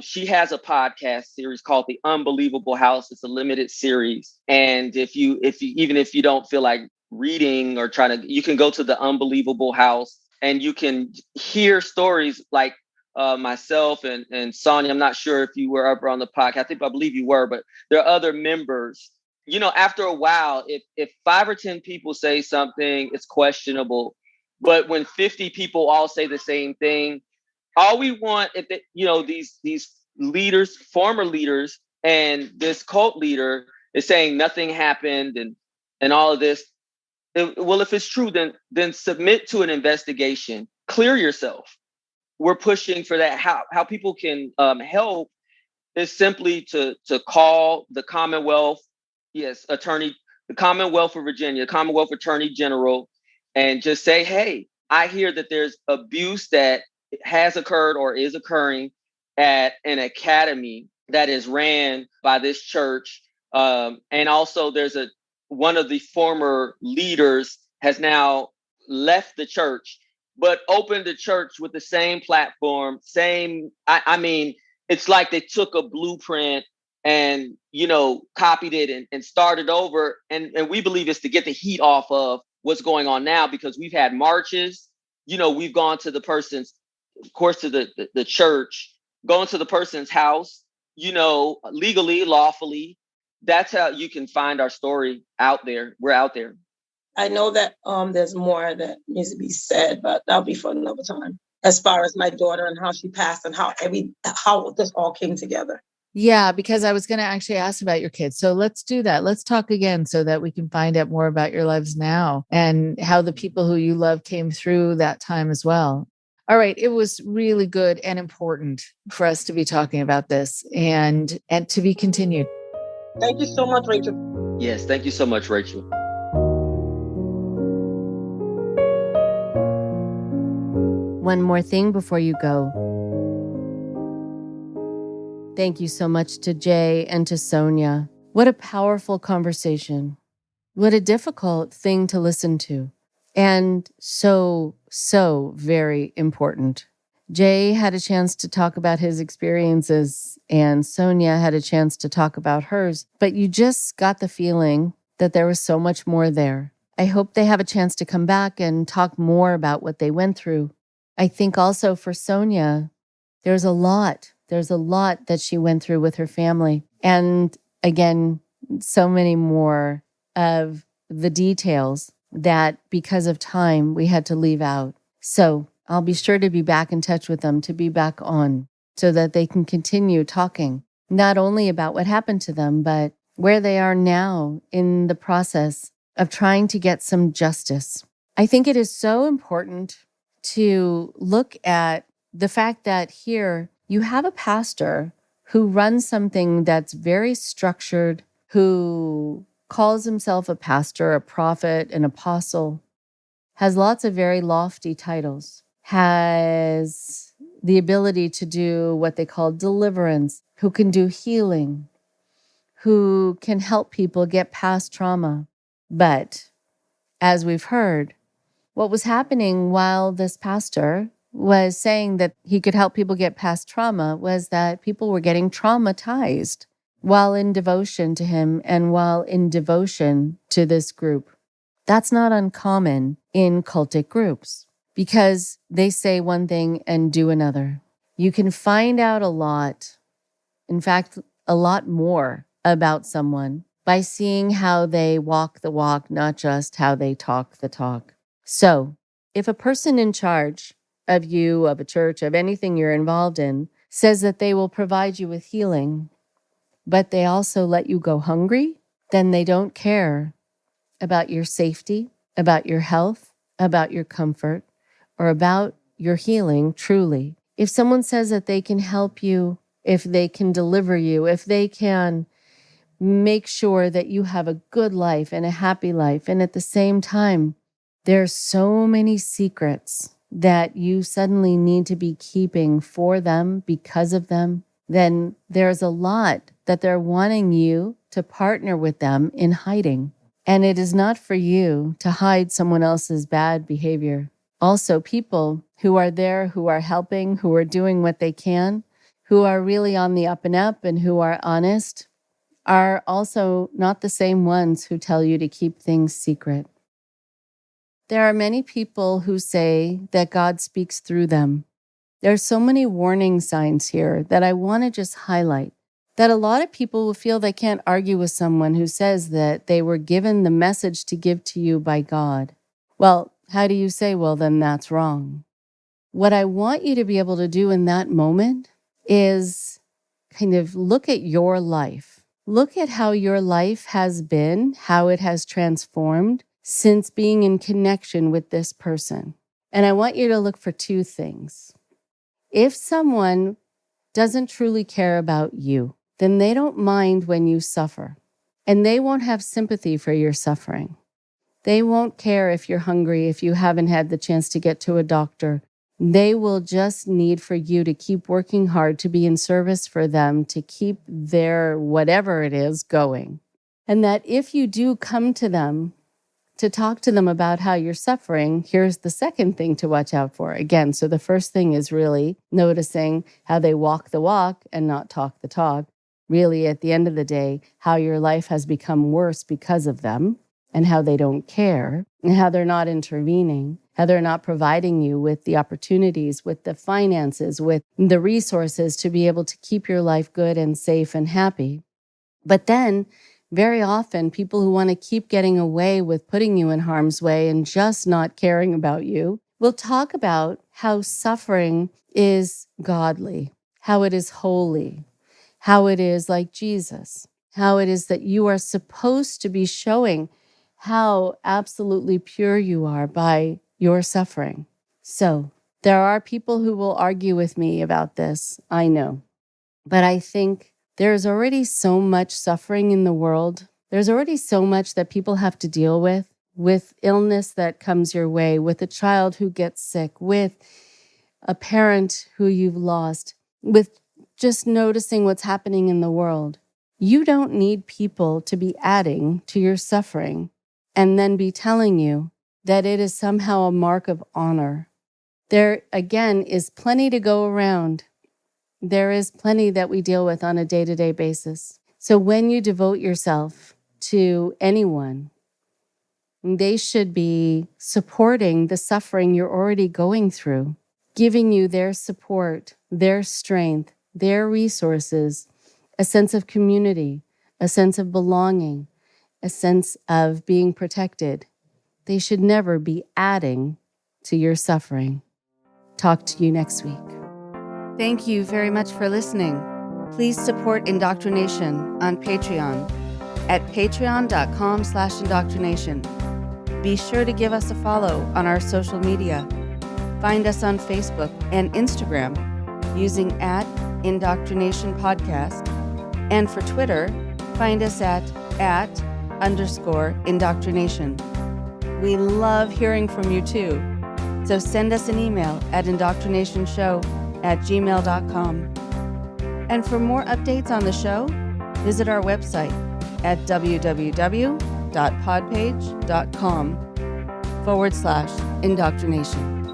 She has a podcast series called The Unbelievable House. It's a limited series. And if you even if you don't feel like reading or you can go to The Unbelievable House and you can hear stories like myself and Sonya. I'm not sure if you were ever on the podcast. I believe you were, but there are other members. After a while, if 5 or 10 people say something, it's questionable. But when 50 people all say the same thing, all we want, these leaders, former leaders, and this cult leader is saying nothing happened and all of this. Well, if it's true, then submit to an investigation. Clear yourself. We're pushing for that. How people can help is simply to call the Commonwealth, the Commonwealth of Virginia, Commonwealth Attorney General, and just say, hey, I hear that there's abuse that has occurred or is occurring at an academy that is ran by this church. And also there's one of the former leaders has now left the church, but opened the church with the same platform, I mean, it's like they took a blueprint and, copied it and started over. And we believe it's to get the heat off of what's going on now, because we've had marches, we've gone to the person's, of course, to the church, going to the person's house, legally, lawfully. That's how you can find our story out there. We're out there. I know that there's more that needs to be said, but that'll be for another time. As far as my daughter and how she passed and how this all came together. Yeah, because I was going to actually ask about your kids. So let's do that. Let's talk again so that we can find out more about your lives now and how the people who you love came through that time as well. All right. It was really good and important for us to be talking about this and to be continued. Thank you so much, Rachel. Yes. Thank you so much, Rachel. One more thing before you go. Thank you so much to Jaye and to Sonya. What a powerful conversation. What a difficult thing to listen to. And so very important. Jaye had a chance to talk about his experiences and Sonya had a chance to talk about hers, but you just got the feeling that there was so much more there. I hope they have a chance to come back and talk more about what they went through. I think also for Sonya, there's a lot that she went through with her family. And again, so many more of the details that because of time, we had to leave out. So I'll be sure to be back in touch with them, to be back on so that they can continue talking not only about what happened to them, but where they are now in the process of trying to get some justice. I think it is so important to look at the fact that here you have a pastor who runs something that's very structured, who calls himself a pastor, a prophet, an apostle, has lots of very lofty titles, has the ability to do what they call deliverance, who can do healing, who can help people get past trauma. But as we've heard, what was happening while this pastor was saying that he could help people get past trauma was that people were getting traumatized while in devotion to him and while in devotion to this group. That's not uncommon in cultic groups because they say one thing and do another. You can find out a lot, in fact, a lot more about someone by seeing how they walk the walk, not just how they talk the talk. So, if a person in charge of you, of a church, of anything you're involved in, says that they will provide you with healing, but they also let you go hungry, then they don't care about your safety, about your health, about your comfort, or about your healing truly. If someone says that they can help you, if they can deliver you, if they can make sure that you have a good life and a happy life, and at the same time, there's so many secrets that you suddenly need to be keeping for them because of them, then there's a lot that they're wanting you to partner with them in hiding. And it is not for you to hide someone else's bad behavior. Also, people who are there, who are helping, who are doing what they can, who are really on the up and up and who are honest, are also not the same ones who tell you to keep things secret. There are many people who say that God speaks through them. There are so many warning signs here that I want to just highlight. That a lot of people will feel they can't argue with someone who says that they were given the message to give to you by God. Well, how do you say, well, then that's wrong? What I want you to be able to do in that moment is kind of look at your life. Look at how your life has been, how it has transformed since being in connection with this person. And I want you to look for two things. If someone doesn't truly care about you, then they don't mind when you suffer. And they won't have sympathy for your suffering. They won't care if you're hungry, if you haven't had the chance to get to a doctor. They will just need for you to keep working hard to be in service for them, to keep their whatever it is going. And that if you do come to them to talk to them about how you're suffering, here's the second thing to watch out for. Again, so the first thing is really noticing how they walk the walk and not talk the talk. Really, at the end of the day, how your life has become worse because of them and how they don't care and how they're not intervening, how they're not providing you with the opportunities, with the finances, with the resources to be able to keep your life good and safe and happy. But then very often, people who want to keep getting away with putting you in harm's way and just not caring about you will talk about how suffering is godly, how it is holy, how it is like Jesus, how it is that you are supposed to be showing how absolutely pure you are by your suffering. So there are people who will argue with me about this, I know, but I think there's already so much suffering in the world. There's already so much that people have to deal with illness that comes your way, with a child who gets sick, with a parent who you've lost, with just noticing what's happening in the world. You don't need people to be adding to your suffering and then be telling you that it is somehow a mark of honor. There, again, is plenty to go around. There is plenty that we deal with on a day-to-day basis. So when you devote yourself to anyone, they should be supporting the suffering you're already going through, giving you their support, their strength, their resources, a sense of community, a sense of belonging, a sense of being protected. They should never be adding to your suffering. Talk to you next week. Thank you very much for listening. Please support IndoctriNation on Patreon at patreon.com/indoctrination. Be sure to give us a follow on our social media. Find us on Facebook and Instagram using @IndoctriNation Podcast. And for Twitter, find us at @_indoctrination. We love hearing from you too. So send us an email at indoctrinationshow@gmail.com. And for more updates on the show, visit our website at www.podpage.com/indoctrination.